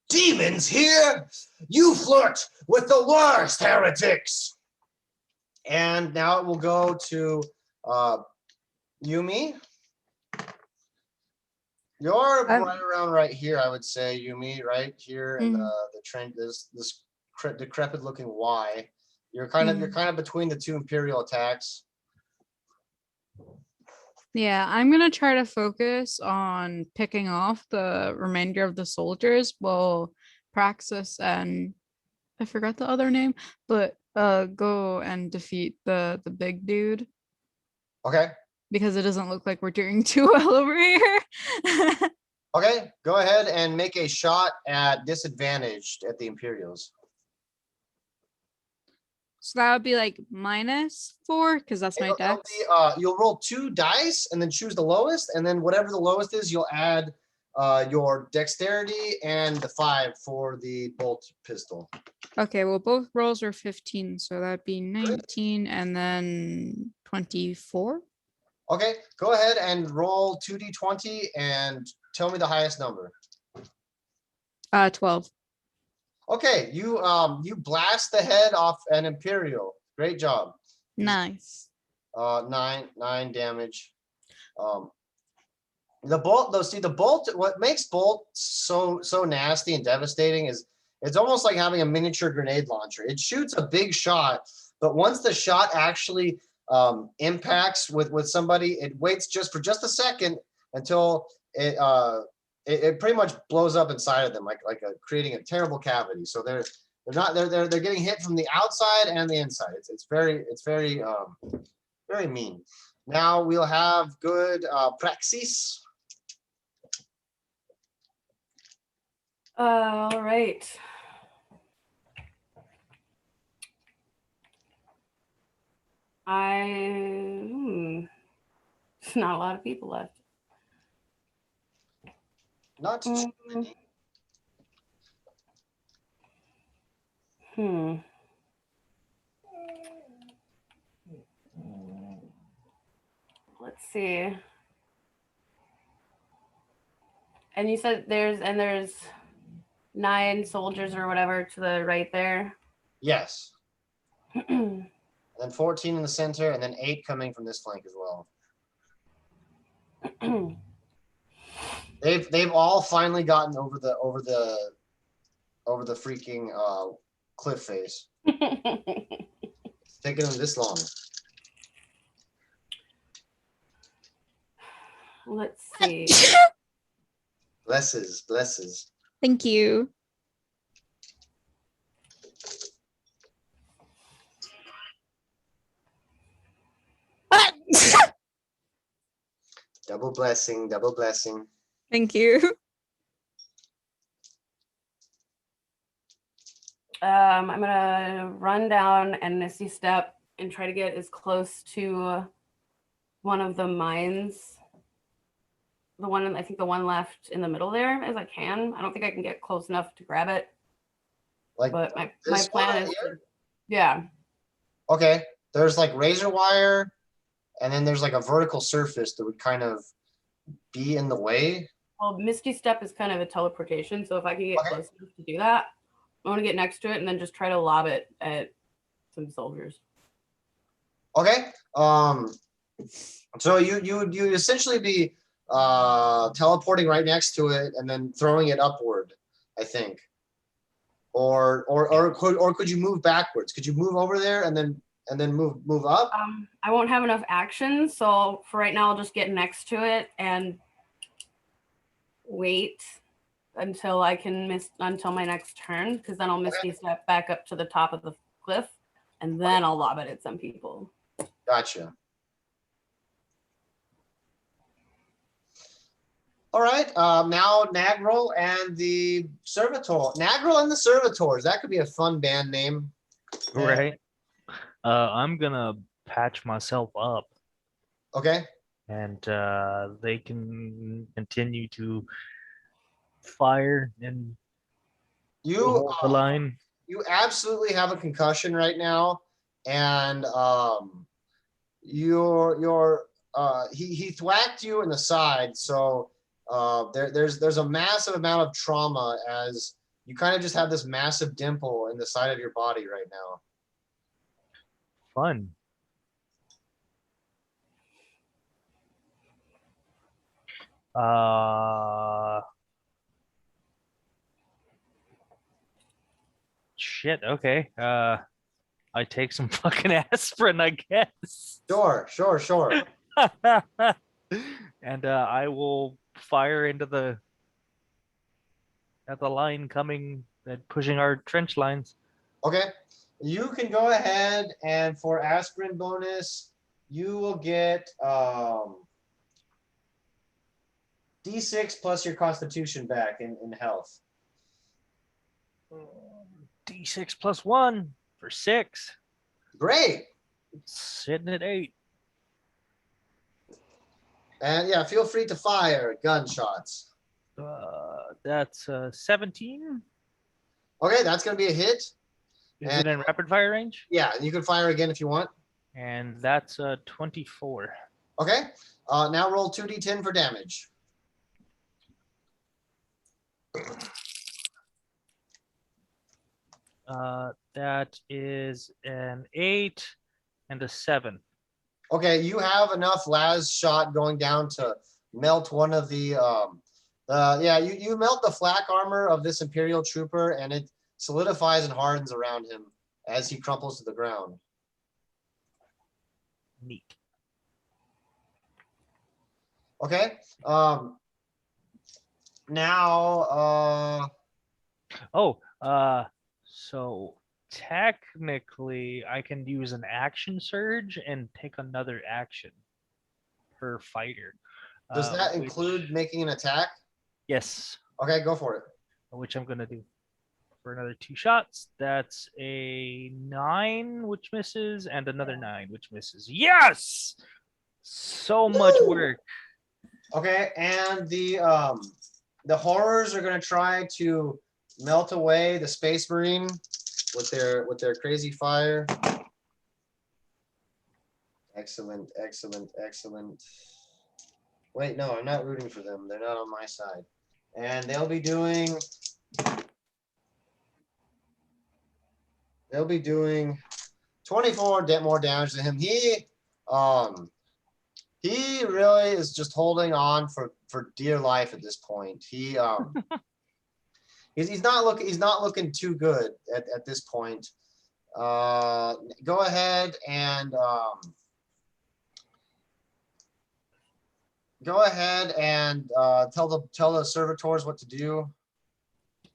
Demons here? You flirt with the worst heretics. And now it will go to Yumi. You're right around right here, I would say, Yumi, right here in the trend, this decrepit looking Y. You're kind of between the two Imperial attacks. Yeah, I'm gonna try to focus on picking off the remainder of the soldiers while Praxis and I forgot the other name, but go and defeat the big dude. Okay. Because it doesn't look like we're doing too well over here. Okay, go ahead and make a shot at disadvantaged at the Imperials. So that would be like -4 because that's my dex. You'll roll 2 dice and then choose the lowest, and then whatever the lowest is, you'll add your dexterity and the 5 for the bolt pistol. Okay, well both rolls are 15, so that'd be 19 and then 24. Okay, go ahead and roll 2d20 and tell me the highest number. 12. Okay, you blast the head off an Imperial. Great job. Nice. 9 damage. The bolt, though, see the bolt. What makes bolt so nasty and devastating is it's almost like having a miniature grenade launcher. It shoots a big shot, but once the shot actually impacts with somebody, it waits for just a second until it pretty much blows up inside of them, creating a terrible cavity. So they're getting hit from the outside and the inside. It's very mean. Now we'll have good Praxis. All right. There's not a lot of people left. Not too many. Let's see. And you said there's 9 soldiers or whatever to the right there. Yes. And then 14 in the center, and then 8 coming from this flank as well. They've all finally gotten over the freaking cliff face. It's taken them this long. Let's see. Blesses. Thank you. Double blessing. Thank you. I'm gonna run down and Misty Step and try to get as close to one of the mines. I think the one left in the middle there as I can. I don't think I can get close enough to grab it. But my plan is yeah. Okay. There's like razor wire, and then there's like a vertical surface that would kind of be in the way. Well, Misty Step is kind of a teleportation, so if I can get close enough to do that, I want to get next to it and then just try to lob it at some soldiers. Okay. So you essentially be teleporting right next to it and then throwing it upward, I think. Or could you move backwards? Could you move over there and then move up? I won't have enough action, so for right now I'll just get next to it and wait until until my next turn, because then I'll Misty Step back up to the top of the cliff and then I'll lob it at some people. Gotcha. All right, now Nagrel and the Servitor. Nagrel and the Servitors. That could be a fun band name. Right. I'm gonna patch myself up. Okay. And they can continue to fire and hold the line. You absolutely have a concussion right now, and he thwacked you in the side, so there's a massive amount of trauma as you kind of just have this massive dimple in the side of your body right now. Fun. Shit. Okay. I take some fucking aspirin, I guess. Sure. And I will fire into the line coming and pushing our trench lines. Okay. You can go ahead and for aspirin bonus, you will get D6 plus your constitution back in health. D6 plus 1 for 6. Great. Sitting at 8. And yeah, feel free to fire gunshots. That's 17. Okay, that's going to be a hit. Is it in rapid fire range? Yeah, you can fire again if you want. And that's 24. Okay, now roll 2d10 for damage. That is an 8 and a 7. Okay, you have enough las shot going down to melt one of the you melt the flak armor of this Imperial trooper, and it solidifies and hardens around him as he crumples to the ground. Neat. Okay. Now so technically I can use an action surge and take another action per fighter. does that include making an attack? Yes. Okay, go for it. Which I'm gonna do for another 2 shots. That's a 9, which misses, and another 9, which misses. Yes! So much work. Okay, and the horrors are gonna try to melt away the Space Marine with their crazy fire. Excellent. Wait, no, I'm not rooting for them. They're not on my side. And they'll be doing 24 more damage to him. He really is just holding on for dear life at this point. He's not looking too good at this point. Go ahead and tell the servitors what to do.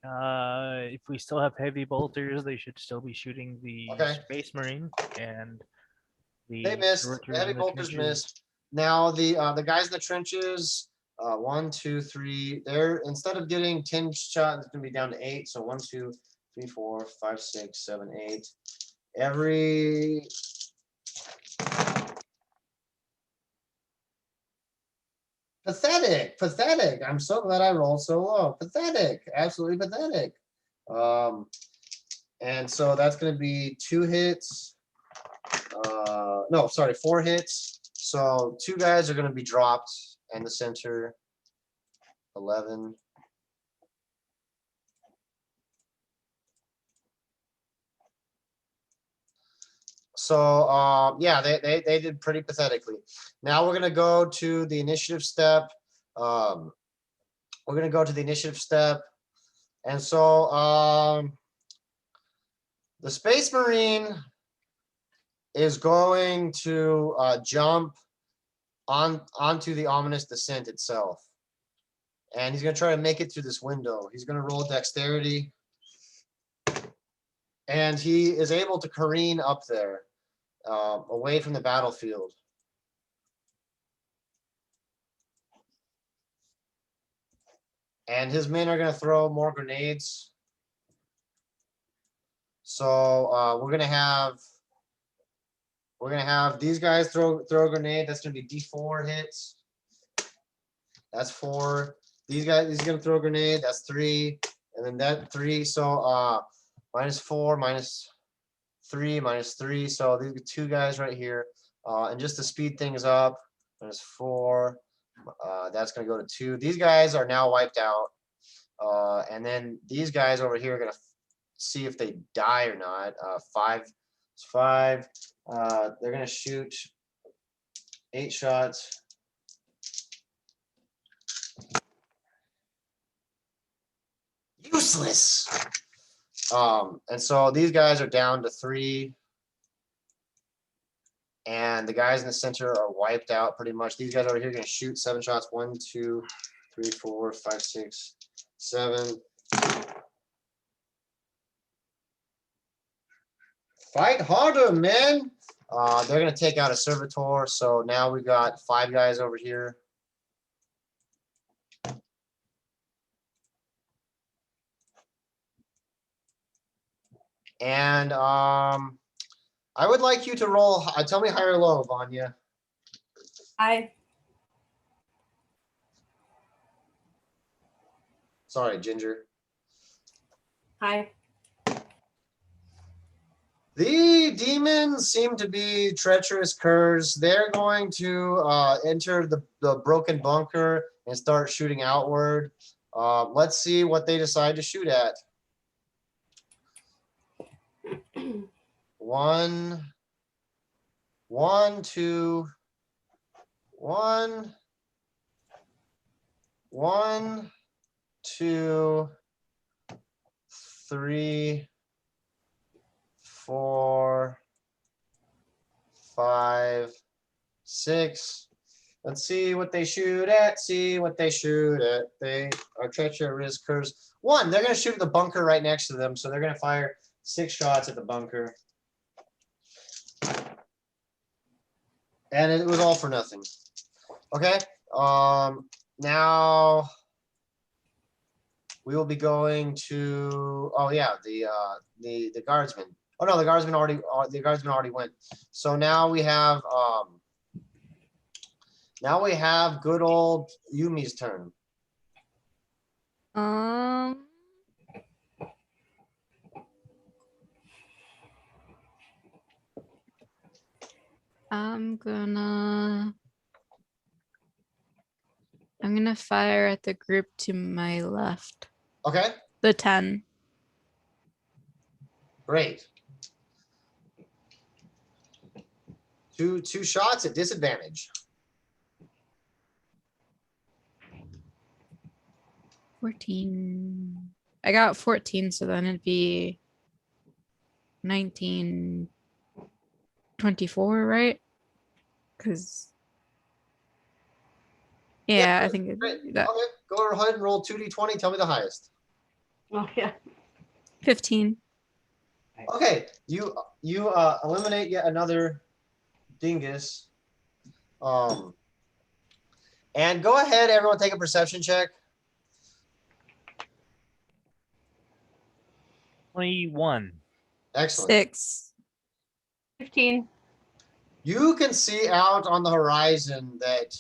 If we still have heavy bolters, they should still be shooting the Space Marine, and they missed. The heavy bolters missed. Now the guys in the trenches, 1, 2, 3. They're instead of getting 10 shots, it's gonna be down to 8. So 1, 2, 3, 4, 5, 6, 7, 8. Every pathetic. I'm so glad I rolled so low. Pathetic, absolutely pathetic. And so that's going to be 2 hits. No, sorry, 4 hits. So 2 guys are going to be dropped, and the center 11. So yeah, they did pretty pathetically. Now we're gonna go to the initiative step. And so the Space Marine is going to jump onto the ominous descent itself, and he's gonna try to make it through this window. He's gonna roll dexterity. And he is able to careen up there, away from the battlefield. And his men are going to throw more grenades. So we're gonna have these guys throw a grenade. That's going to be D4 hits. That's 4. These guys, he's going to throw a grenade. That's 3, and then that 3. So -4, -3, -3. So these are 2 guys right here. And just to speed things up, -4. That's going to go to 2. These guys are now wiped out. And then these guys over here are gonna see if they die or not. 5, it's 5. They're gonna shoot 8 shots. Useless. And so these guys are down to 3. And the guys in the center are wiped out pretty much. These guys over here are gonna shoot 7 shots. 1, 2, 3, 4, 5, 6, 7. Fight harder, man. They're gonna take out a servitor. So now we got 5 guys over here. And I would like you to roll. Tell me high or low, Vanya. Hi. Sorry, Ginger. Hi. The demons seem to be treacherous curs. They're going to enter the broken bunker and start shooting outward. Let's see what they decide to shoot at. 1, 1, 2, 1, 1, 2, 3, 4, 5, 6. Let's see what they shoot at. See what they shoot at. They are treacherous curs. 1, they're going to shoot at the bunker right next to them. So they're going to fire 6 shots at the bunker. And it was all for nothing. Okay. Now we will be going to, oh yeah, the guardsmen. Oh no, the guardsmen already went. So now we have good old Yumi's turn. I'm gonna fire at the group to my left. Okay, The 10. great. Two shots at disadvantage. 14. I got 14, so then it'd be 19, 24, right? Because yeah, I think Great. that Okay, go ahead and roll 2d20. Tell me the highest. Oh yeah. 15. Okay, you eliminate yet another dingus. And go ahead, everyone, take a perception check. 21. Excellent. 6. 15. You can see out on the horizon that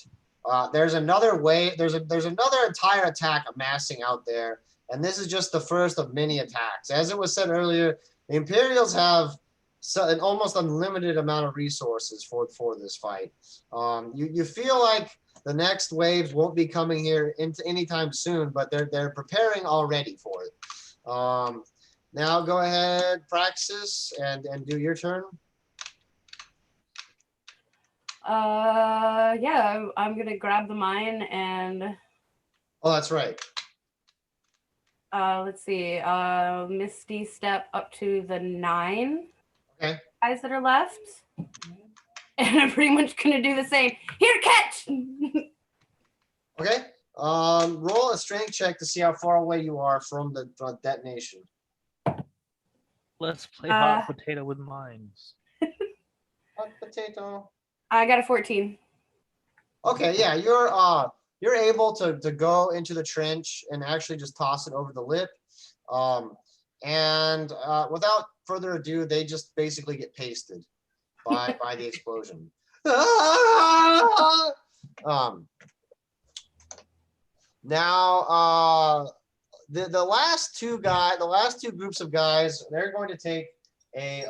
there's another way. There's another entire attack amassing out there, and this is just the first of many attacks. As it was said earlier, the Imperials have an almost unlimited amount of resources for this fight. You feel like the next waves won't be coming here into anytime soon, but they're preparing already for it. Now go ahead, Praxis, and do your turn. Yeah, I'm gonna grab the mine and Oh, that's right. let's see, Misty step up to the 9 Okay. guys that are left. And I'm pretty much gonna do the same. Here, catch! Okay. Roll a strength check to see how far away you are from the detonation. Let's play hot potato with mines. Hot potato. I got a 14. Okay, yeah, you're able to go into the trench and actually just toss it over the lip. And without further ado, they just basically get pasted by the explosion. Now the last two groups of guys, they're going to take a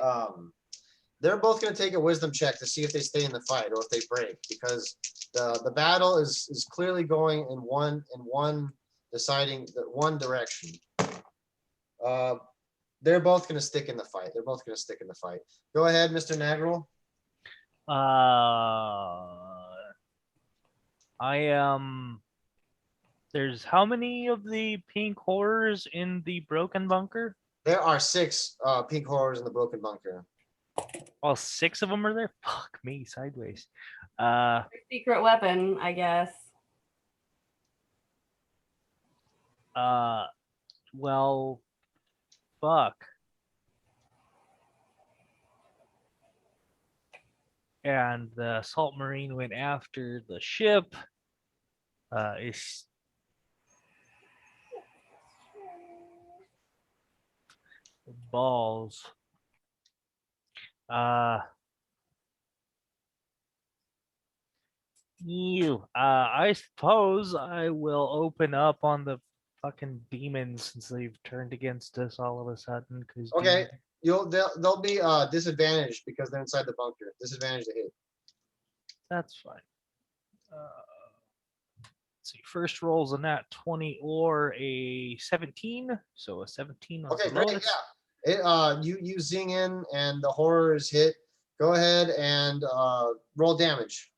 they're both going to take a wisdom check to see if they stay in the fight or if they break, because the battle is clearly going in one deciding the one direction. They're both going to stick in the fight. Go ahead, Mr. Nagrel. I am. There's how many of the pink horrors in the broken bunker? There are 6 pink horrors in the broken bunker. All 6 of them are there? Fuck me, sideways. Secret weapon, I guess. Well, fuck. And the assault marine went after the ship. Is balls. I suppose I will open up on the fucking demons since they've turned against us all of a sudden. Cause Okay, they'll be disadvantaged because they're inside the bunker. Disadvantage to hit. That's fine. Let's see. First rolls a nat 20 or a 17. So a 17 on Okay, the great. lowest. Yeah. You zing in and the horrors hit. Go ahead and roll damage.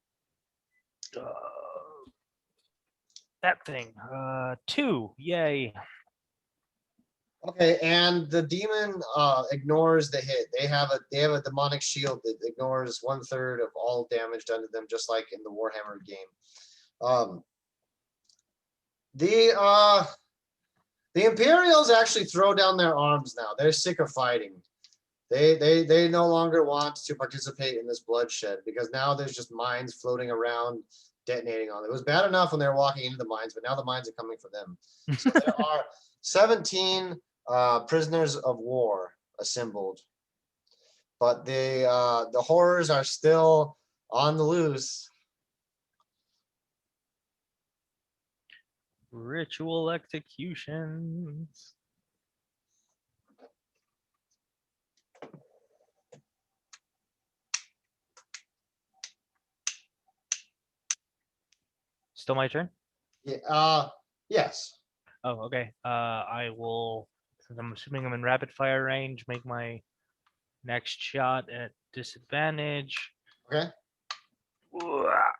That thing. 2. Yay. Okay, and the demon ignores the hit. They have a demonic shield that ignores 1/3 of all damage done to them, just like in the Warhammer game. The Imperials actually throw down their arms now. They're sick of fighting. They no longer want to participate in this bloodshed because now there's just mines floating around detonating on them. It was bad enough when they were walking into the mines, but now the mines are coming for them. So there are 17 prisoners of war assembled, but the horrors are still on the loose. Ritual executions. Still my turn? Yeah. Yes. Oh, okay. I will, since I'm assuming I'm in rapid fire range, make my next shot at disadvantage. Okay.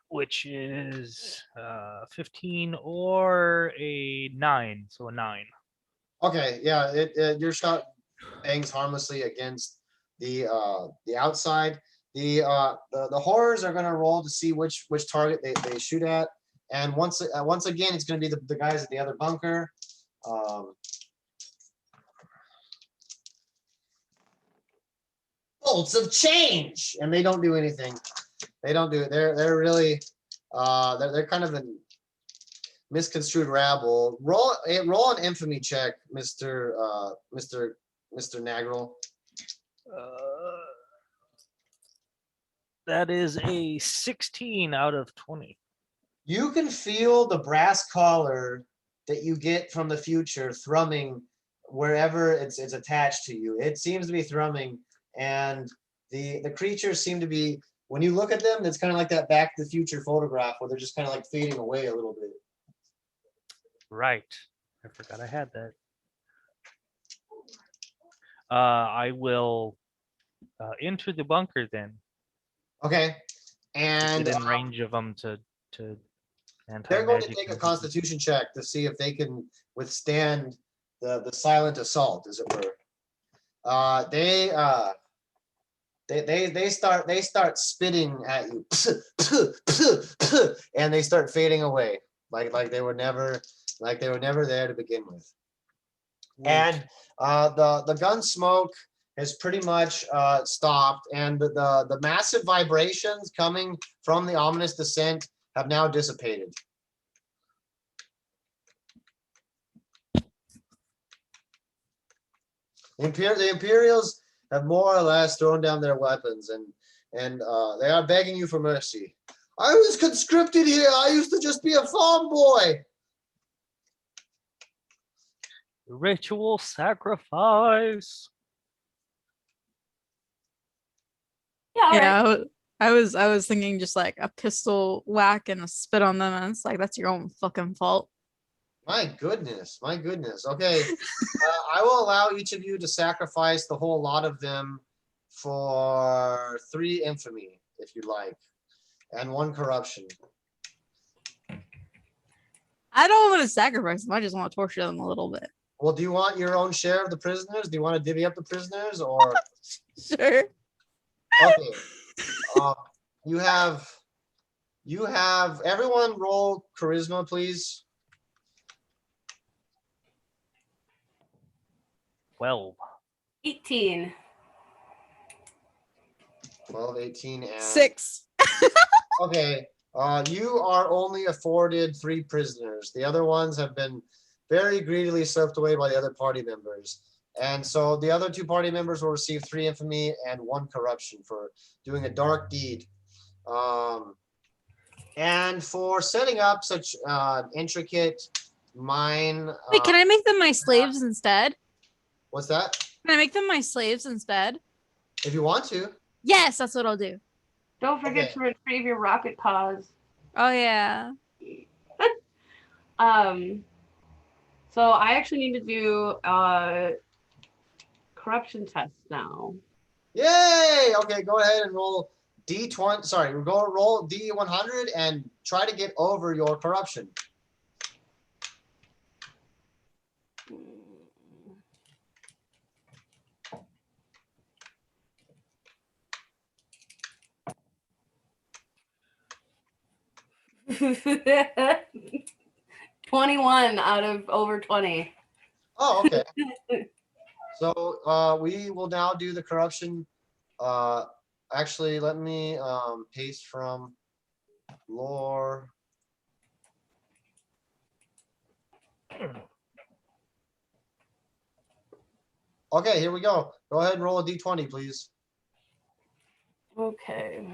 Which is 15 or a 9. So a 9. Okay. Yeah. Your shot bangs harmlessly against the outside. The horrors are gonna roll to see which target they shoot at, and once again it's gonna be the guys at the other bunker. Bolts of change, and they don't do anything. They don't do it. They're really they're kind of a misconstrued rabble. Roll an infamy check, Mr. Nagrel. That is a 16 out of 20. You can feel the brass collar that you get from the future thrumming wherever it's attached to you. It seems to be thrumming, and the creatures seem to be, when you look at them, it's kind of like that Back to the Future photograph where they're just kind of like fading away a little bit. Right. I forgot I had that. I will enter the bunker then. Okay. And get in range of them to they're going to take a constitution check to see if they can withstand the silent assault, as it were. They start spitting at you, and they start fading away like they were never there to begin with. And the gun smoke has pretty much stopped, and the massive vibrations coming from the ominous descent have now dissipated. The Imperials have more or less thrown down their weapons, and they are begging you for mercy. I was conscripted here. I used to just be a farm boy. Ritual sacrifice. Yeah, I was thinking just like a pistol whack and a spit on them, and it's like that's your own fucking fault. My goodness, my goodness. Okay, I will allow each of you to sacrifice the whole lot of them for 3 infamy, if you'd like, and 1 corruption. I don't want to sacrifice them. I just want to torture them a little bit. Well, do you want your own share of the prisoners? Do you want to divvy up the prisoners, or Sure. okay? You have everyone roll charisma, please. 12. 18. 12, 18, and 6. okay. You are only afforded 3 prisoners. The other ones have been very greedily swept away by the other party members. And so the other 2 party members will receive 3 infamy and 1 corruption for doing a dark deed. And for setting up such intricate mine. Wait, can I make them my slaves instead? What's that? Can I make them my slaves instead? If you want to. Yes, that's what I'll do. Don't forget Okay. to retrieve your rocket paws. Oh yeah. So I actually need to do corruption tests now. Yay! Okay, go ahead and roll D20. Sorry, roll D100 and try to get over your corruption. $21 out of over 20. Oh, okay. So we will now do the corruption. Actually, let me paste from lore. Okay, here we go. Go ahead and roll a D20, please. Okay.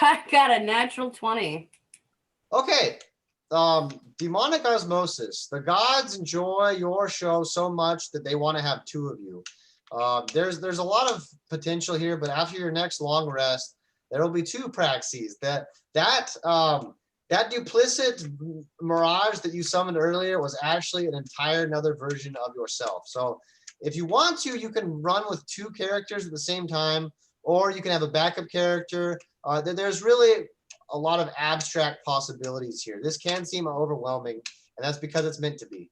I got a natural 20. Okay. Demonic osmosis. The gods enjoy your show so much that they want to have 2 of you. There's a lot of potential here, but after your next long rest, there will be 2 praxis. That duplicit mirage that you summoned earlier was actually an entire another version of yourself. So if you want to, you can run with 2 characters at the same time, or you can have a backup character. There's really a lot of abstract possibilities here. This can seem overwhelming, and that's because it's meant to be.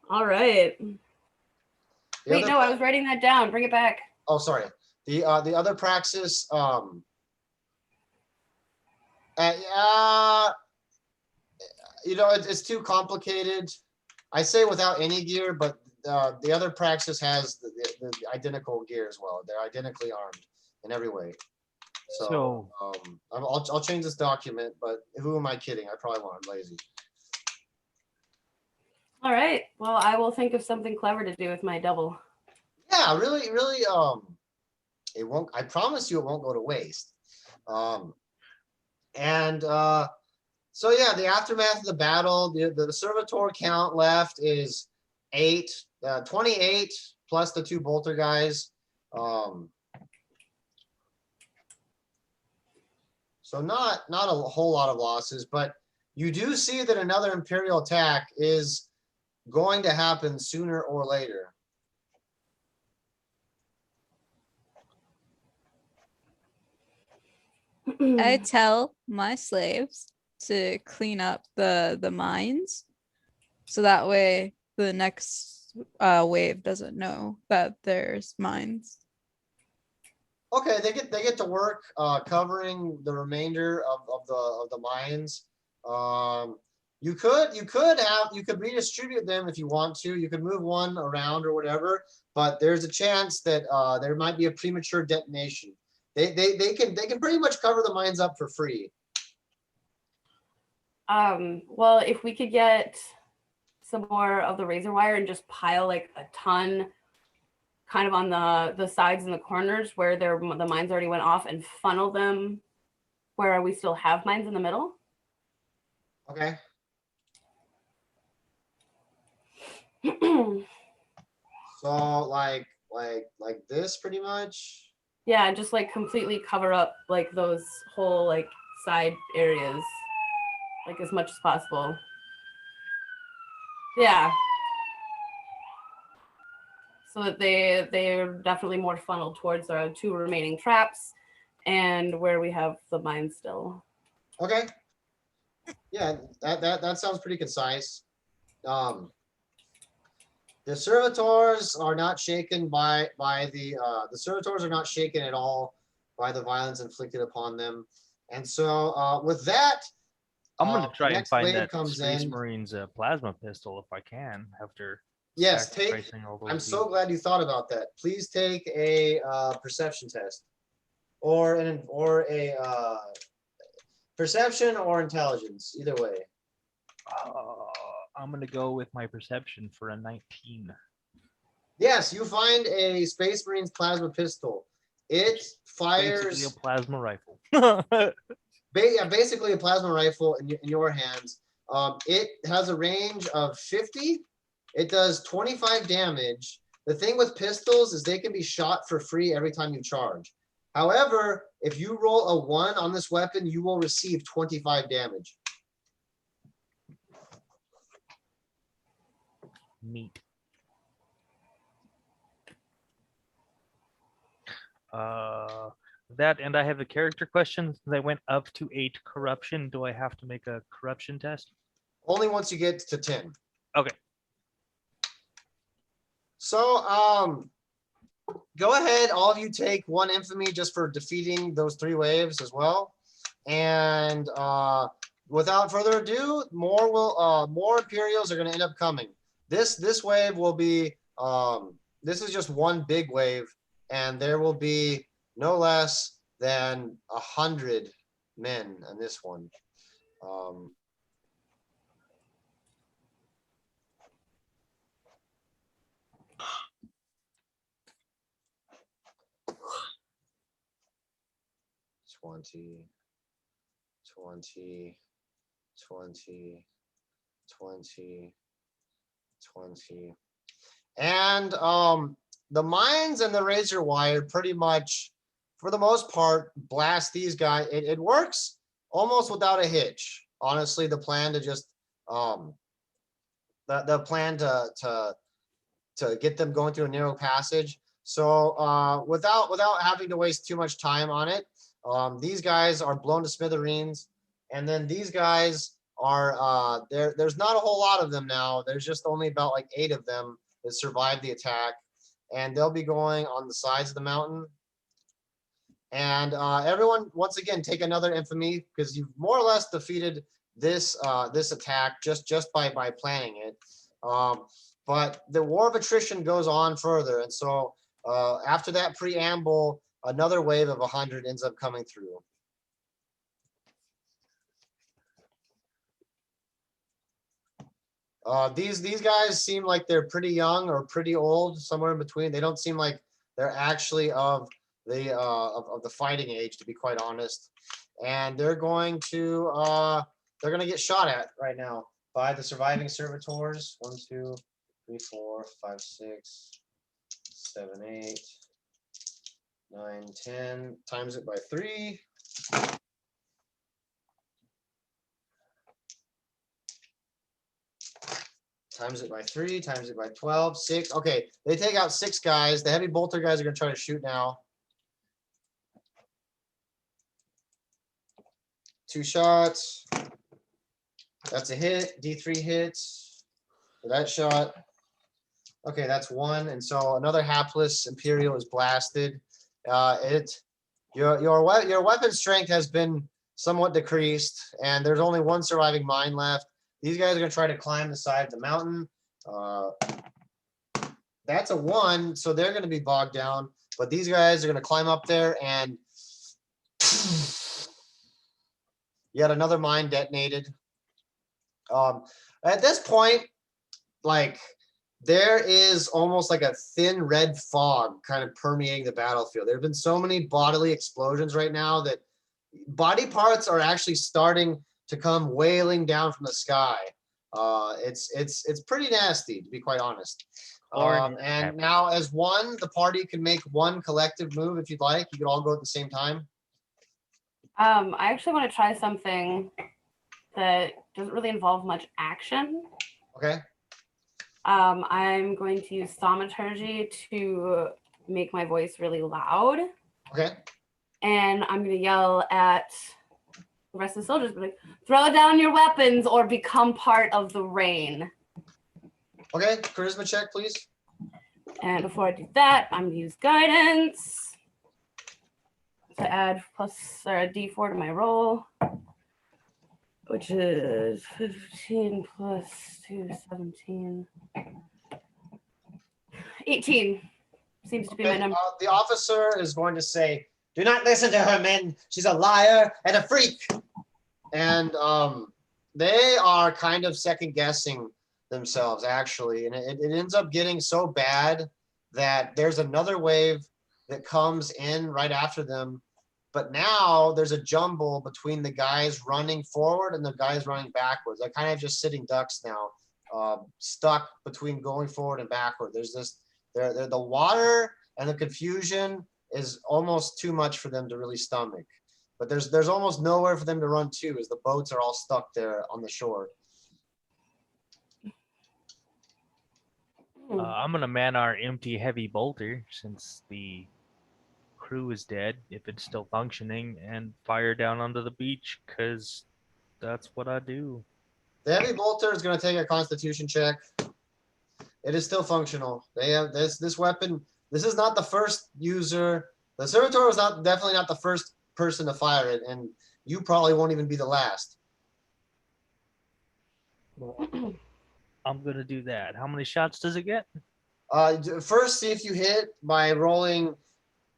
All right. Wait, no, I was writing that down. Bring it back. Oh, sorry. The other praxis. It's too complicated. I say without any gear, but the other praxis has the identical gear as well. They're identically armed in every way. So I'll change this document, but who am I kidding? I probably won't. I'm lazy. All right. Well, I will think of something clever to do with my double. Yeah, really. It won't. I promise you, it won't go to waste. So yeah, the aftermath of the battle, the servitor count left is 8, 28 plus the 2 bolter guys. So not a whole lot of losses, but you do see that another Imperial attack is going to happen sooner or later. I tell my slaves to clean up the mines, so that way the next wave doesn't know that there's mines. Okay, they get to work covering the remainder of the mines. You could redistribute them if you want to. You could move one around or whatever, but there's a chance that there might be a premature detonation. They can pretty much cover the mines up for free. Well, if we could get some more of the razor wire and just pile like a ton kind of on the sides and the corners where the mines already went off and funnel them where we still have mines in the middle. Okay. So like this pretty much. Yeah, just like completely cover up like those whole like side areas, like as much as possible. Yeah. So that they're definitely more funneled towards our 2 remaining traps and where we have the mine still. Okay. Yeah, that sounds pretty concise. The servitors are not shaken by the servitors are not shaken at all by the violence inflicted upon them, and so with that, I'm gonna the try and next find wave that comes Space in. Marine's plasma pistol if I can after Yes, take. sacrificing all those. I'm so glad you thought about that. Please take a perception test, or a perception or intelligence, either way. I'm gonna go with my perception for a 19. Yes, you find a Space Marine's plasma pistol. It fires Basically a plasma rifle. basically a plasma rifle in your hands. It has a range of 50. It does 25 damage. The thing with pistols is they can be shot for free every time you charge. However, if you roll a 1 on this weapon, you will receive 25 damage. Neat. That, and I have a character question. They went up to 8 corruption. Do I have to make a corruption test? Only once you get to 10. Okay. So, go ahead. All of you take 1 infamy just for defeating those 3 waves as well. And without further ado, more Imperials are going to end up coming. This wave will be this is just one big wave, and there will be no less than 100 men in this one. 20, 20, 20, 20, 20. And the mines and the razor wire pretty much, for the most part, blast these guys. It works almost without a hitch. Honestly, the plan to just the plan to get them going through a narrow passage. So without having to waste too much time on it, these guys are blown to smithereens, and then these guys are there's not a whole lot of them now. There's just only about like 8 of them that survived the attack, and they'll be going on the sides of the mountain. And everyone, once again, take another infamy, because you've more or less defeated this this attack just by planning it. But the war of attrition goes on further, and so after that preamble, another wave of 100 ends up coming through. These guys seem like they're pretty young or pretty old, somewhere in between. They don't seem like they're actually of the fighting age, to be quite honest. And they're going to get shot at right now by the surviving servitors. 1, 2, 3, 4, 5, 6, 7, 8, 9, 10. Times it by 3. Times it by 3, times it by 12, 6. Okay, they take out 6 guys. The heavy bolter guys are going to try to shoot now. 2 shots. That's a hit. D3 hits for that shot. Okay, that's 1. And so another hapless Imperial is blasted. Your weapon strength has been somewhat decreased, and there's only 1 surviving mine left. These guys are going to try to climb the side of the mountain. That's a 1, so they're going to be bogged down. But these guys are going to climb up there, and yet another mine detonated. At this point, like, there is almost like a thin red fog kind of permeating the battlefield. There have been so many bodily explosions right now that body parts are actually starting to come wailing down from the sky. It's pretty nasty, to be quite honest. Corn is And happy. now as one, the party can make one collective move if you'd like. You could all go at the same time. I actually want to try something that doesn't really involve much action. Okay. I'm going to use thaumaturgy to make my voice really loud. Okay. And I'm going to yell at the rest of the soldiers, be like, throw down your weapons or become part of the rain. Okay. Charisma check, please. And before I do that, I'm going to use guidance to add plus or a d4 to my roll, which is 15 plus 2, 17. 18 seems to be my Okay, number. the officer is going to say, "Do not listen to her, men. She's a liar and a freak." And they are kind of second guessing themselves, actually. And it ends up getting so bad that there's another wave that comes in right after them. But now there's a jumble between the guys running forward and the guys running backwards. They're kind of just sitting ducks now, stuck between going forward and backward. There's this. The water and the confusion is almost too much for them to really stomach. But there's almost nowhere for them to run to, as the boats are all stuck there on the shore. I'm gonna man our empty heavy bolter since the crew is dead, if it's still functioning, and fire down onto the beach, because that's what I do. The heavy bolter is going to take a Constitution check. It is still functional. They have this weapon. This is not the first user. The servitor was definitely not the first person to fire it, and you probably won't even be the last. I'm gonna do that. How many shots does it get? First, see if you hit by rolling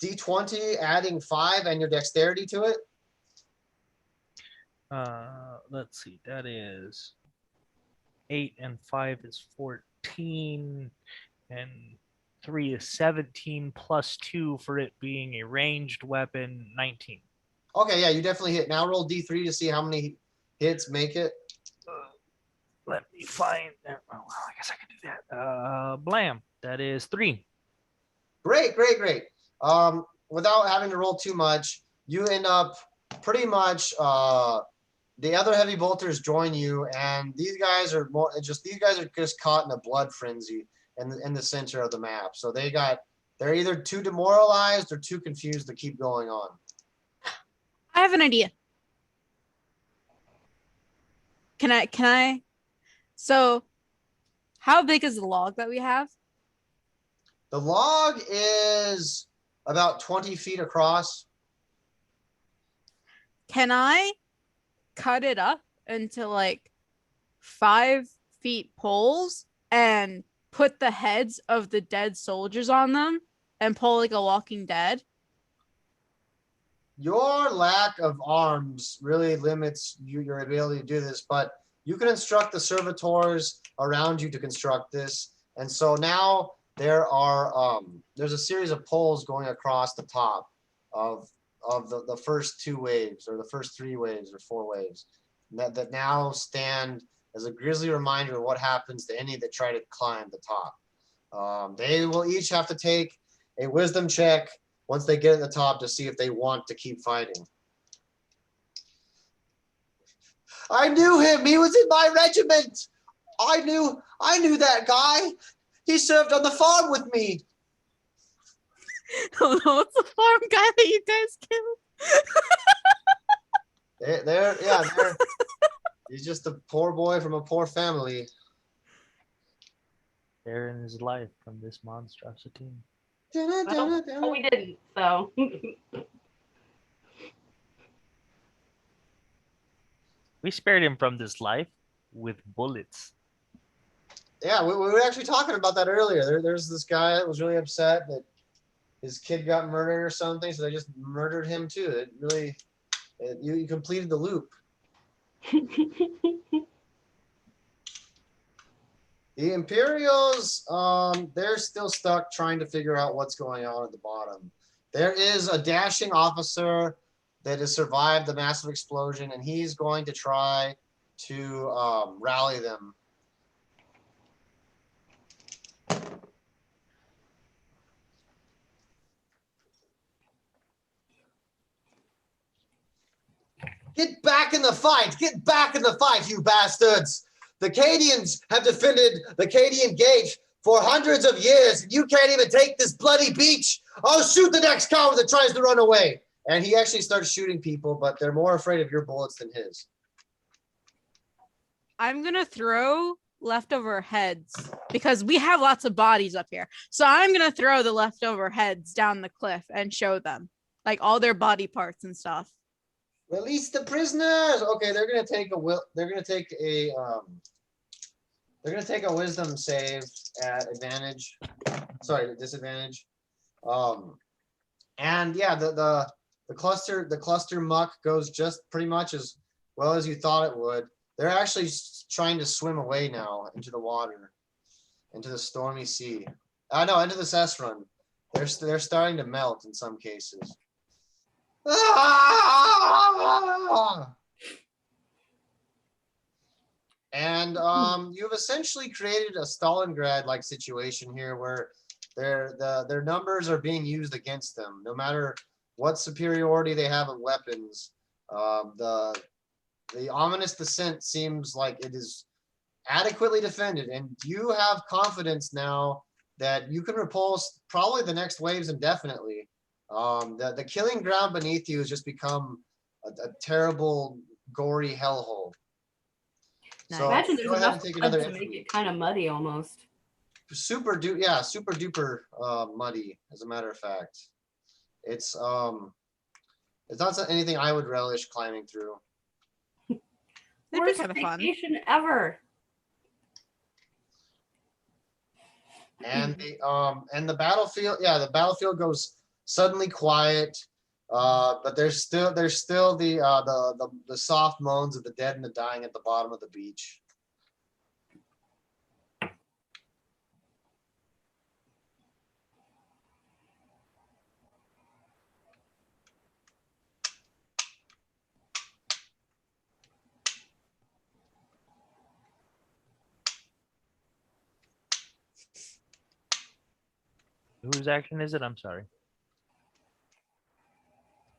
d20, adding 5 and your dexterity to it. Let's see. That is 8 and 5 is 14, and 3 is 17 plus 2 for it being a ranged weapon, 19. Okay, yeah, you definitely hit. Now roll d3 to see how many hits make it. Let me find. Oh, well, I guess I can do that. Blam. That is 3. Great. Without having to roll too much, you end up pretty much. The other heavy bolters join you, and these guys are just caught in a blood frenzy in the center of the map. So they're either too demoralized or too confused to keep going on. I have an idea. Can I? So, how big is the log that we have? The log is about 20 feet across. Can I cut it up into like 5 feet poles and put the heads of the dead soldiers on them and pull like a Walking Dead? Your lack of arms really limits your ability to do this, but you can instruct the servitors around you to construct this. And so now there's a series of poles going across the top of the first 2 waves, or the first 3 waves or 4 waves that now stand as a grisly reminder of what happens to any that try to climb the top. They will each have to take a wisdom check once they get at the top to see if they want to keep fighting. I knew him. He was in my regiment. I knew that guy. He served on the farm with me. Oh no, it's the farm guy that you guys killed. He's just a poor boy from a poor family. Sparing his life from this monstrosity. Well, we didn't, so. We spared him from this life with bullets. Yeah, we were actually talking about that earlier. There's this guy that was really upset that his kid got murdered or something, so they just murdered him too. You completed the loop. The Imperials, they're still stuck trying to figure out what's going on at the bottom. There is a dashing officer that has survived the massive explosion, and he's going to try to rally them Get back in the fight! Get back in the fight, you bastards! The Cadians have defended the Cadian Gate for hundreds of years, and you can't even take this bloody beach! I'll shoot the next coward that tries to run away! And he actually starts shooting people, but they're more afraid of your bullets than his. I'm gonna throw leftover heads because we have lots of bodies up here. So I'm gonna throw the leftover heads down the cliff and show them, like all their body parts and stuff. Release the prisoners! Okay, they're gonna take a wisdom save at advantage. Sorry, disadvantage. And yeah, the cluster muck goes just pretty much as well as you thought it would. They're actually trying to swim away now into the water, into the stormy sea. No, into the cess run. They're starting to melt in some cases. Ah! And you've essentially created a Stalingrad-like situation here where their numbers are being used against them, no matter what superiority they have in weapons. The ominous descent seems like it is adequately defended, and you have confidence now that you can repulse probably the next waves indefinitely. The killing ground beneath you has just become a terrible, gory hellhole. Nice. So Imagine go there's ahead enough and take blood another to make infamy. it kind of muddy almost. Super duper muddy, as a matter of fact. It's not anything I would relish climbing through. That'd be Worst kind of fun. vacation ever. And the battlefield, yeah, the battlefield goes suddenly quiet. But there's still the soft moans of the dead and the dying at the bottom of the beach. Whose action is it? I'm sorry.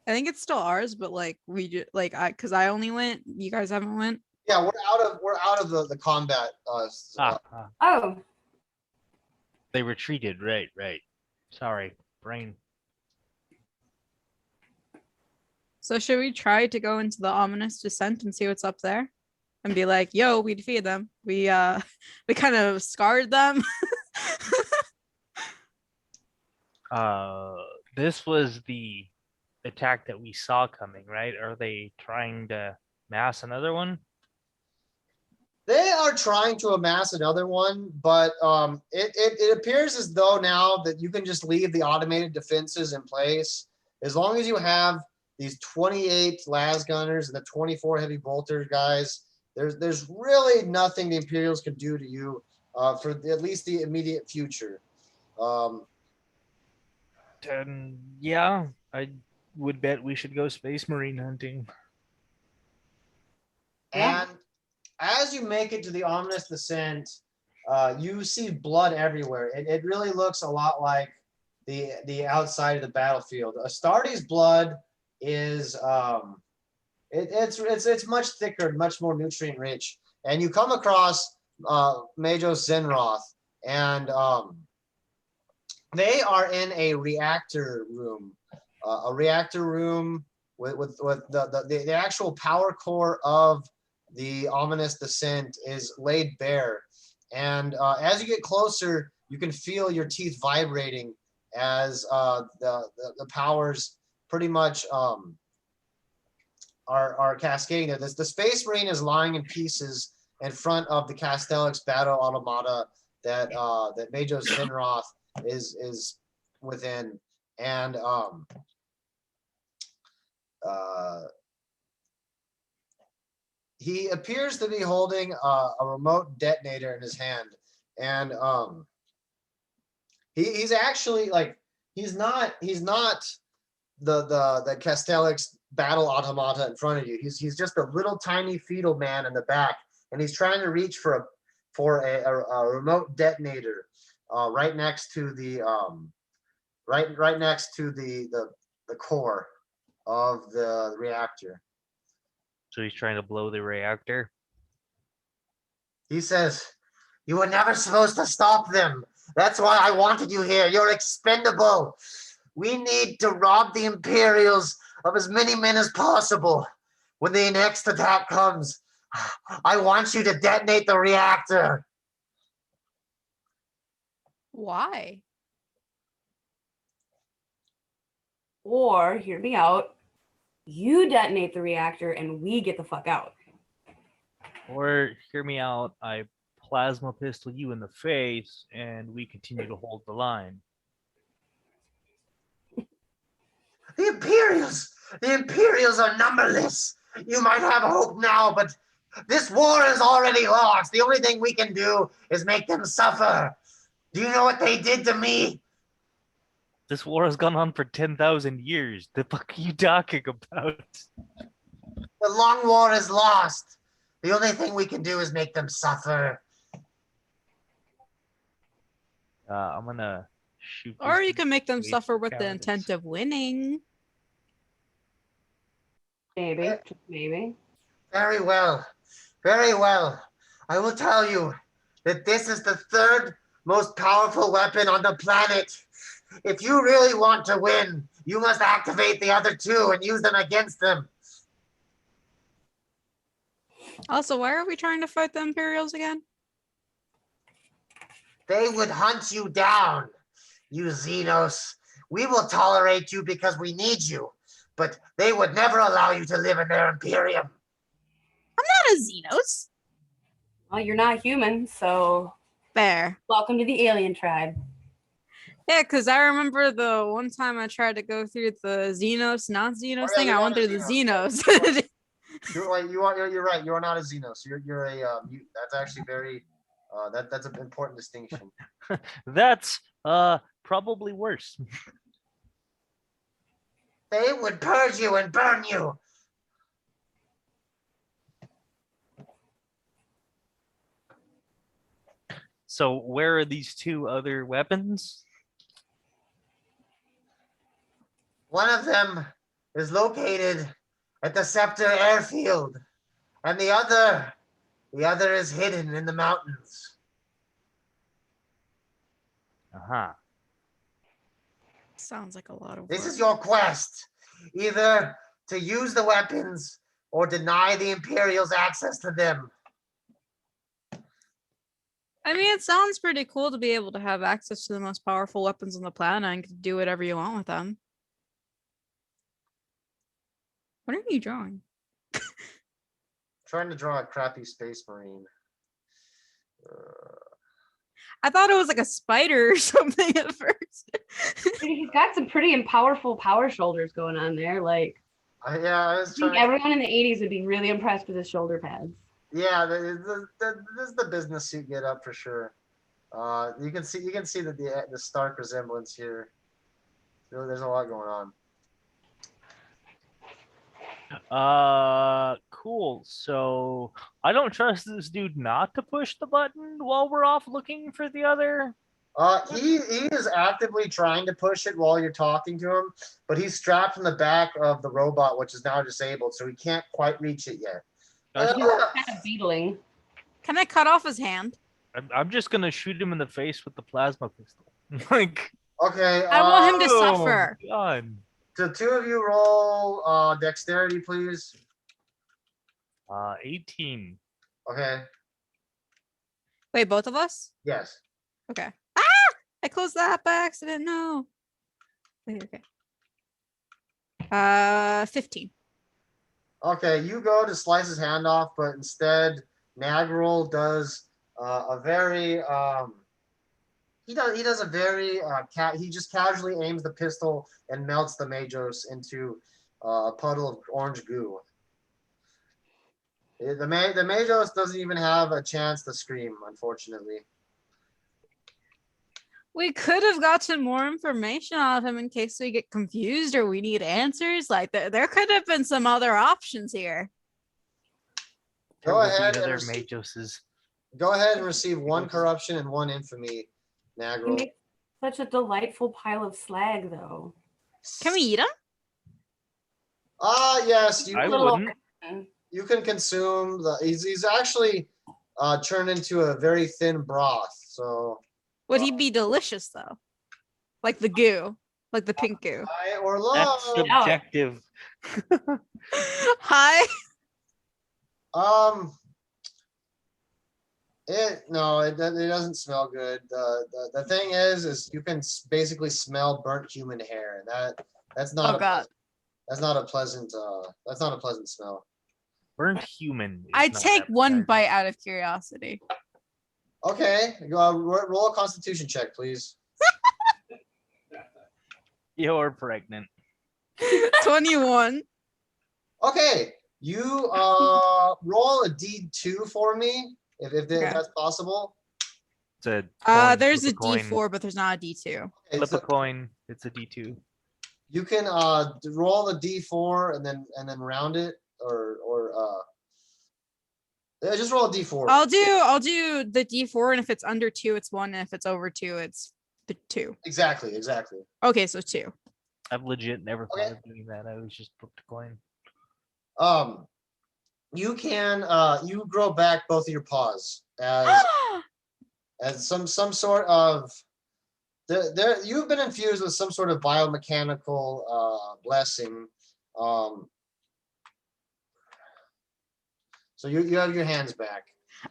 I think it's still ours, but like we just because I only went, you guys haven't went. Yeah, we're out of the combat. Oh, They retreated. Right. Sorry, brain. So should we try to go into the ominous descent and see what's up there, and be like, "Yo, we defeated them. We kind of scarred them." This was the attack that we saw coming, right? Are they trying to mass another one? They are trying to amass another one, but it appears as though now that you can just leave the automated defenses in place. As long as you have these 28 las gunners and the 24 heavy bolter guys, there's really nothing the Imperials can do to you for at least the immediate future. Then yeah, I would bet we should go space marine hunting. And as you make it to the ominous descent, you see blood everywhere. It really looks a lot like the outside of the battlefield. Astartes' blood is it's much thicker, much more nutrient rich. And you come across Major Zenroth, and they are in a reactor room. With the actual power core of the ominous descent is laid bare. And as you get closer, you can feel your teeth vibrating as the powers pretty much are cascading there. The Space Marine is lying in pieces in front of the Castellix battle automata that Major Zenroth is within. And he appears to be holding a remote detonator in his hand, and he's actually like he's not the Castellix battle automata in front of you. He's just a little tiny fetal man in the back, and he's trying to reach for a remote detonator right next to the core of the reactor. So he's trying to blow the reactor. He says, "You were never supposed to stop them. That's why I wanted you here. You're expendable. We need to rob the Imperials of as many men as possible. When the next attack comes, I want you to detonate the reactor." Why? Or, hear me out, you detonate the reactor and we get the fuck out. Or hear me out, I plasma pistol you in the face and we continue to hold the line. The Imperials are numberless. You might have hope now, but this war is already lost. The only thing we can do is make them suffer. Do you know what they did to me? This war has gone on for 10,000 years. The fuck are you talking about? The long war is lost. The only thing we can do is make them suffer. I'm gonna shoot. Or this you can make them waste suffer of with the cowardice. intent of winning. Maybe, just maybe. Very well. Very well. I will tell you that this is the third most powerful weapon on the planet. If you really want to win, you must activate the other two and use them against them. Also, why are we trying to fight the Imperials again? They would hunt you down, you Xenos. We will tolerate you because we need you, but they would never allow you to live in their Imperium. Not a Xenos. Well, you're not human, so Fair. welcome to the alien tribe. Yeah, because I remember the one time I tried to go through the Xenos, not Xenos thing. you're I not went a through the Xenos. Xenos. You're right. You're right. You are not a Xenos. You're a. That's actually very. That's an important distinction. That's probably worse. They would purge you and burn you. So where are these two other weapons? One of them is located at the Scepter Airfield, and the other is hidden in the mountains. Uh-huh. Sounds like a lot of work. This is your quest, either to use the weapons or deny the Imperials access to them. I mean, it sounds pretty cool to be able to have access to the most powerful weapons on the planet and do whatever you want with them. What are you drawing? Trying to draw a crappy space marine. I thought it was like a spider or something at first. He's got some pretty powerful power shoulders going on there. Like, Yeah, I was I think trying. everyone in the 80s would be really impressed with his shoulder pads. Yeah, this is the business suit get up for sure. You can see that the stark resemblance here. There's a lot going on. Cool. So I don't trust this dude not to push the button while we're off looking for the other. He is actively trying to push it while you're talking to him, but he's strapped in the back of the robot, which is now disabled, so he can't quite reach it yet. He's kind of beetling. Can I cut off his hand? I'm just gonna shoot him in the face with the plasma pistol. Like, Okay. I want him to oh, suffer. God. The two of you roll dexterity, please. 18. Okay. Wait, both of us? Yes. Okay. Ah! I closed that by accident. No. Wait, okay. 15. Okay, you go to slice his hand off, but instead, Nagrel does a very he does a very he just casually aims the pistol and melts the Majos into a puddle of orange goo. The Majos doesn't even have a chance to scream, unfortunately. We could have gotten more information out of him in case we get confused or we need answers. Like there could have been some other options here. Go ahead and receive one corruption and one infamy, He Nagrel. makes such a delightful pile of slag, though. Can we eat him? Yes, I wouldn't. you can consume the. He's actually turned into a very thin broth. So Would he be delicious though? Like the goo, like the pink goo. high or That's low. subjective. Hi. Um, it doesn't smell good. The thing is you can basically smell burnt human hair, and that's not Oh God. that's not a pleasant smell. Burnt human. Is I'd not take one appetizing. bite out of curiosity. Okay, roll a Constitution check, please. You're pregnant. 21. Okay, you roll a D2 for me, if Okay. that's possible. It's a coin, There's a flip coin. D4, but there's not a D2. Okay, Flip so a coin. It's a D2. you can roll the D4 and then round it, or yeah, just roll a D4. I'll do the D4, and if it's under 2, it's 1, and if it's over 2, it's 2. Exactly. Okay, so 2. I've legit never thought Okay. of doing that. I was just flipped a coin. You can you grow back both of your paws as some sort of you've been infused with some sort of biomechanical blessing. So you have your hands back.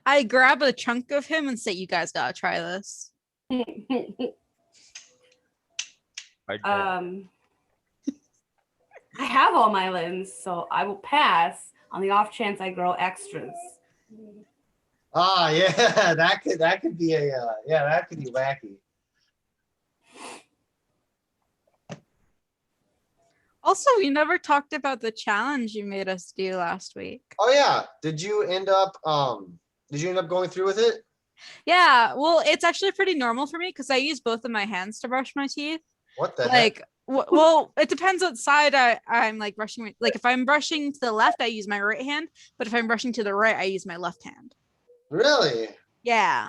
I grab a chunk of him and say, "You guys gotta try this." I have all my limbs, so I will pass on the off chance I grow extras. Ah, yeah, that could be that could be wacky. Also, we never talked about the challenge you made us do last week. Oh yeah, did you end up going through with it? Yeah, well, it's actually pretty normal for me because I use both of my hands to brush my teeth. What the heck? Like, well, it depends what side I'm like brushing. Like, if I'm brushing to the left, I use my right hand, but if I'm brushing to the right, I use my left hand. Really? Yeah.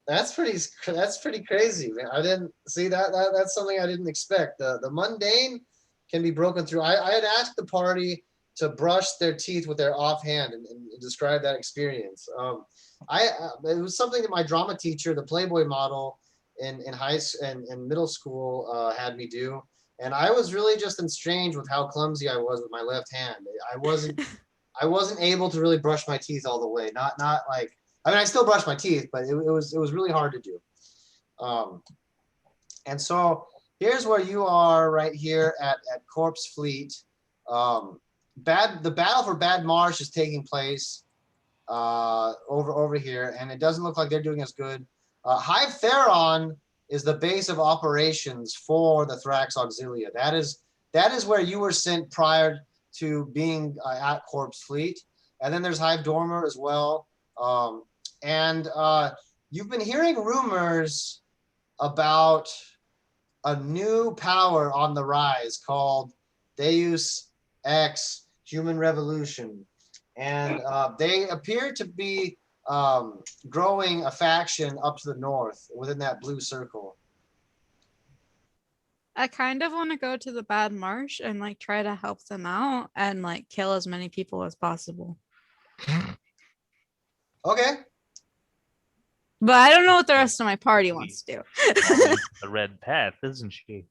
That's pretty crazy, man. I didn't see that. That's something I didn't expect. The mundane can be broken through. I had asked the party to brush their teeth with their offhand and describe that experience. It was something that my drama teacher, the Playboy model in high and middle school, had me do, and I was really just estranged with how clumsy I was with my left hand. I wasn't able to really brush my teeth all the way. Not like. I mean, I still brush my teeth, but it was really hard to do. And so here's where you are right here at Corpse Fleet. The battle for Bad Marsh is taking place over here, and it doesn't look like they're doing as good. Hive Theron is the base of operations for the Thrax Auxilia. That is where you were sent prior to being at Corpse Fleet. And then there's Hive Dormer as well. And you've been hearing rumors about a new power on the rise called Deus Ex Human Revolution. And they appear to be growing a faction up to the north within that blue circle. I kind of want to go to the Bad Marsh and like try to help them out and like kill as many people as possible. Okay. But I don't know what the rest of my party wants to do. The red path, isn't she?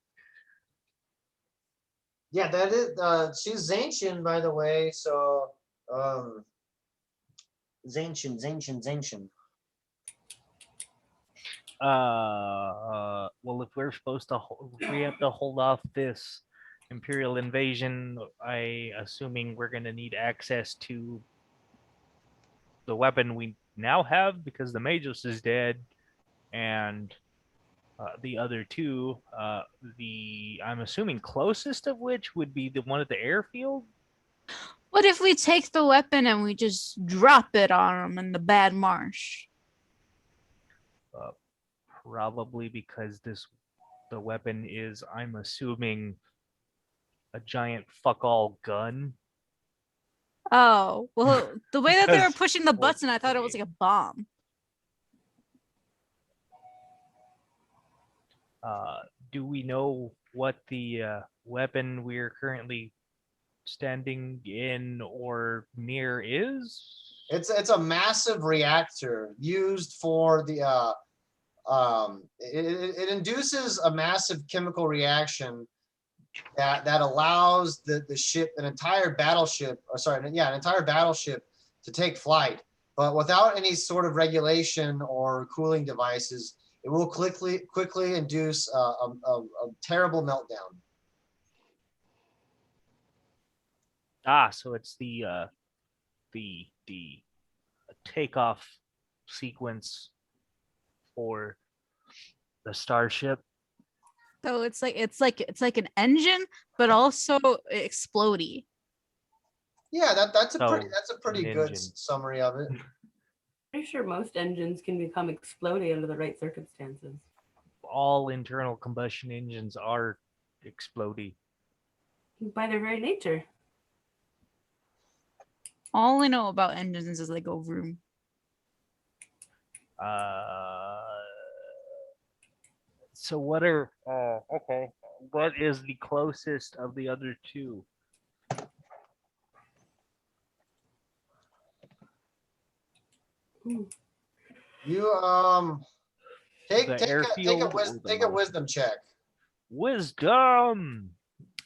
Yeah, that is. She's Zancian, by the way. So, Zancian. Well, if we're supposed to, if we have to hold off this Imperial invasion, assuming we're gonna need access to the weapon we now have because the Magus is dead, and the other two, I'm assuming closest of which would be the one at the airfield. What if we take the weapon and we just drop it on them in the Bad Marsh? Probably because the weapon is, I'm assuming, a giant fuck all gun. Oh, well, the way that they were Because- pushing the button, I thought it was like a bomb. Do we know what the weapon we're currently standing in or near is? It's a massive reactor used for the it induces a massive chemical reaction that allows the ship, an entire battleship to take flight, but without any sort of regulation or cooling devices, it will quickly induce a terrible meltdown. So it's the takeoff sequence for the starship. So it's like an engine, but also explodey. Yeah, that's a So, pretty an good engine. summary of it. Pretty sure most engines can become explodey under the right circumstances. All internal combustion engines are explodey. By their very nature. All I know about engines is they go vroom. So what are okay? What is the closest of the other two? You take The take a airfield or the take a mountain? wisdom check. Wisdom.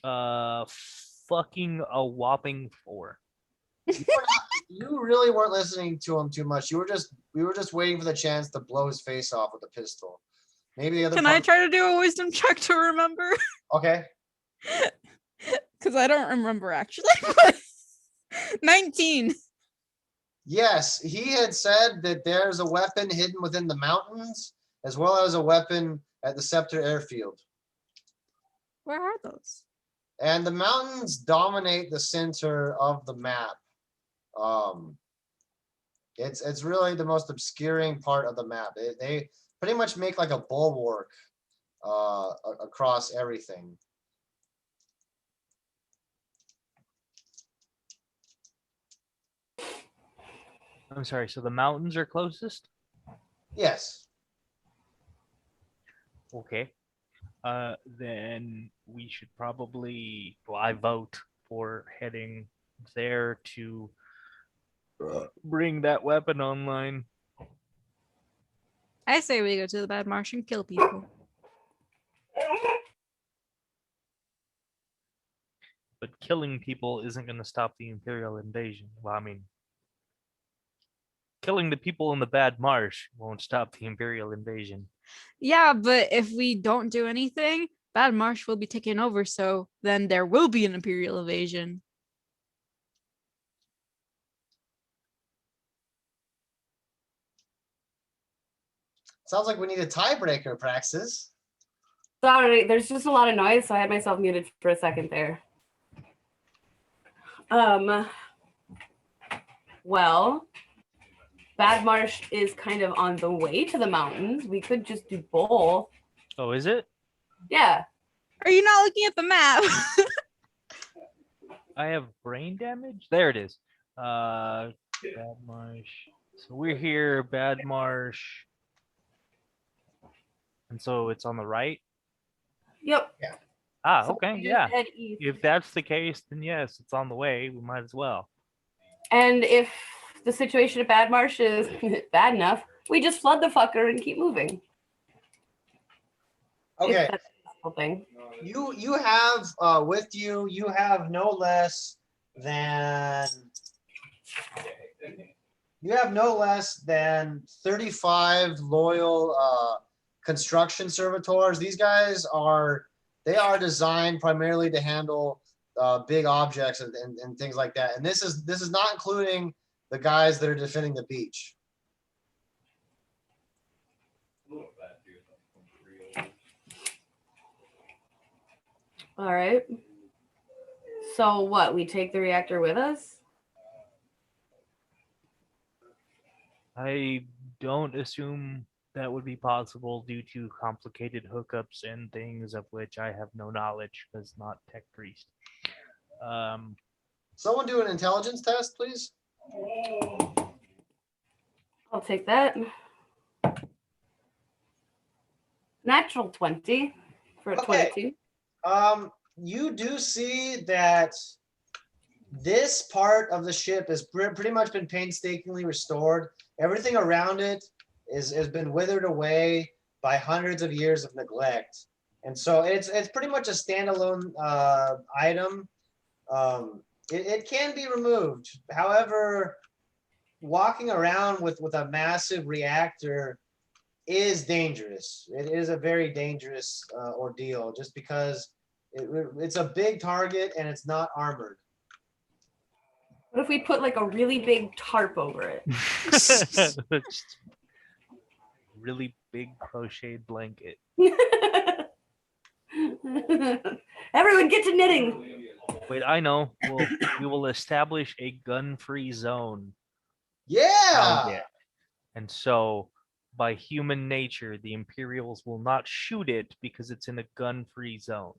Fucking a whopping 4. You really weren't listening to him too much. We were just waiting for the chance to blow his face off with a pistol. Maybe the other Can I try to do a wisdom check to remember? Okay. Because I don't remember actually. 19. Yes, he had said that there's a weapon hidden within the mountains, as well as a weapon at the Scepter airfield. Where are those? And the mountains dominate the center of the map. It's really the most obscuring part of the map. They pretty much make like a bulwark across everything. I'm sorry. So the mountains are closest. Yes. Okay. Then we should probably. Well, I vote for heading there to bring that weapon online. I say we go to the Bad Marsh and kill people. But killing people isn't going to stop the Imperial invasion. Well, I mean, killing the people in the Bad Marsh won't stop the Imperial invasion. Yeah, but if we don't do anything, Bad Marsh will be taken over, so then there will be an Imperial invasion. Sounds like we need a tiebreaker, Praxis. Sorry, there's just a lot of noise, so I had myself muted for a second there. Well, Bad Marsh is kind of on the way to the mountains. We could just do both. Oh, is it? Yeah. Are you not looking at the map? I have brain damage. There it is. Bad Marsh. So we're here, Bad Marsh. And so it's on the right? Yep. So Okay, we just yeah. head east. If that's the case, then yes, it's on the way. We might as well. And if the situation at Bad Marsh is bad enough, we just flood the fucker and keep moving. Okay. If that's a possible thing. You have with you have no less than 35 loyal construction servitors. These guys are designed primarily to handle big objects and things like that. And this is not including the guys that are defending the beach. All right. So what? We take the reactor with us? I don't assume that would be possible due to complicated hookups and things of which I have no knowledge because not tech priest. Someone do an intelligence test, please. I'll take that. Natural 20 for a Okay. 22. You do see that this part of the ship has pretty much been painstakingly restored. Everything around it has been withered away by hundreds of years of neglect. And so it's pretty much a standalone item. It can be removed. However, walking around with a massive reactor is dangerous. It is a very dangerous ordeal just because it's a big target and it's not armored. What if we put like a really big tarp over it? Just really big crocheted blanket. Everyone get to knitting. Wait, I know. We will establish a gun-free zone. Yeah. around it. And so, by human nature, the Imperials will not shoot it because it's in a gun-free zone.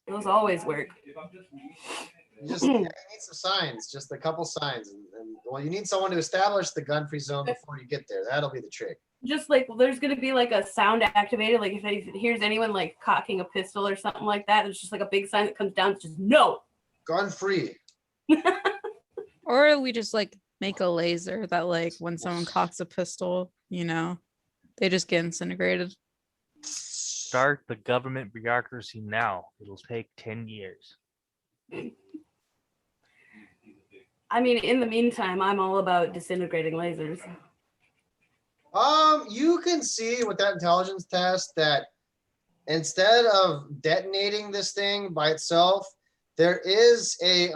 Those always work. You just you need some signs, just a couple signs, and well, you need someone to establish the gun-free zone before you get there. That'll be the trick. Just like there's gonna be like a sound activated, like if it hears anyone like cocking a pistol or something like that, it's just like a big sign that comes down. It's just no. Gun-free. Or we just like make a laser that like when someone cocks a pistol, you know, they just get incinerated. Start the government bureaucracy now. It'll take 10 years. I mean, in the meantime, I'm all about disintegrating lasers. You can see with that intelligence test that instead of detonating this thing by itself, there is a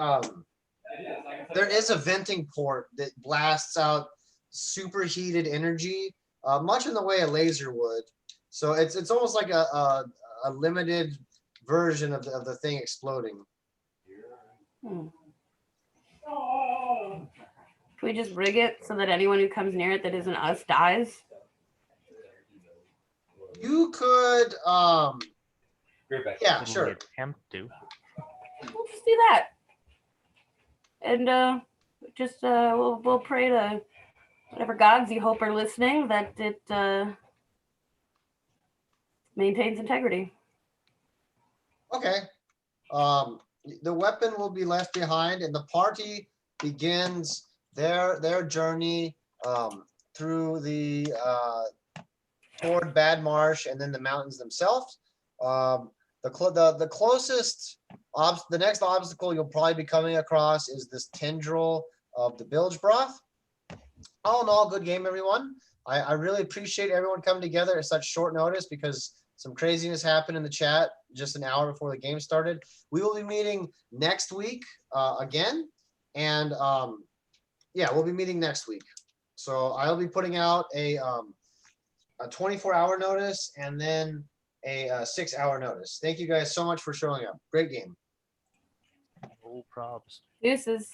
venting port that blasts out superheated energy, much in the way a laser would. So it's almost like a limited version of the thing exploding. Can we just rig it so that anyone who comes near it that isn't us dies? You could, yeah, It'll sure. attempt to. We'll just do that. And we'll pray to whatever gods you hope are listening that it maintains integrity. Okay. The weapon will be left behind, and the party begins their journey through the toward Bad Marsh and then the mountains themselves. The closest the next obstacle you'll probably be coming across is this tendril of the bilge broth. All in all, good game, everyone. I really appreciate everyone coming together at such short notice because some craziness happened in the chat just an hour before the game started. We will be meeting next week again. And yeah, we'll be meeting next week. So I'll be putting out a 24-hour notice and then a 6-hour notice. Thank you guys so much for showing up. Great game. No probs. Deuces.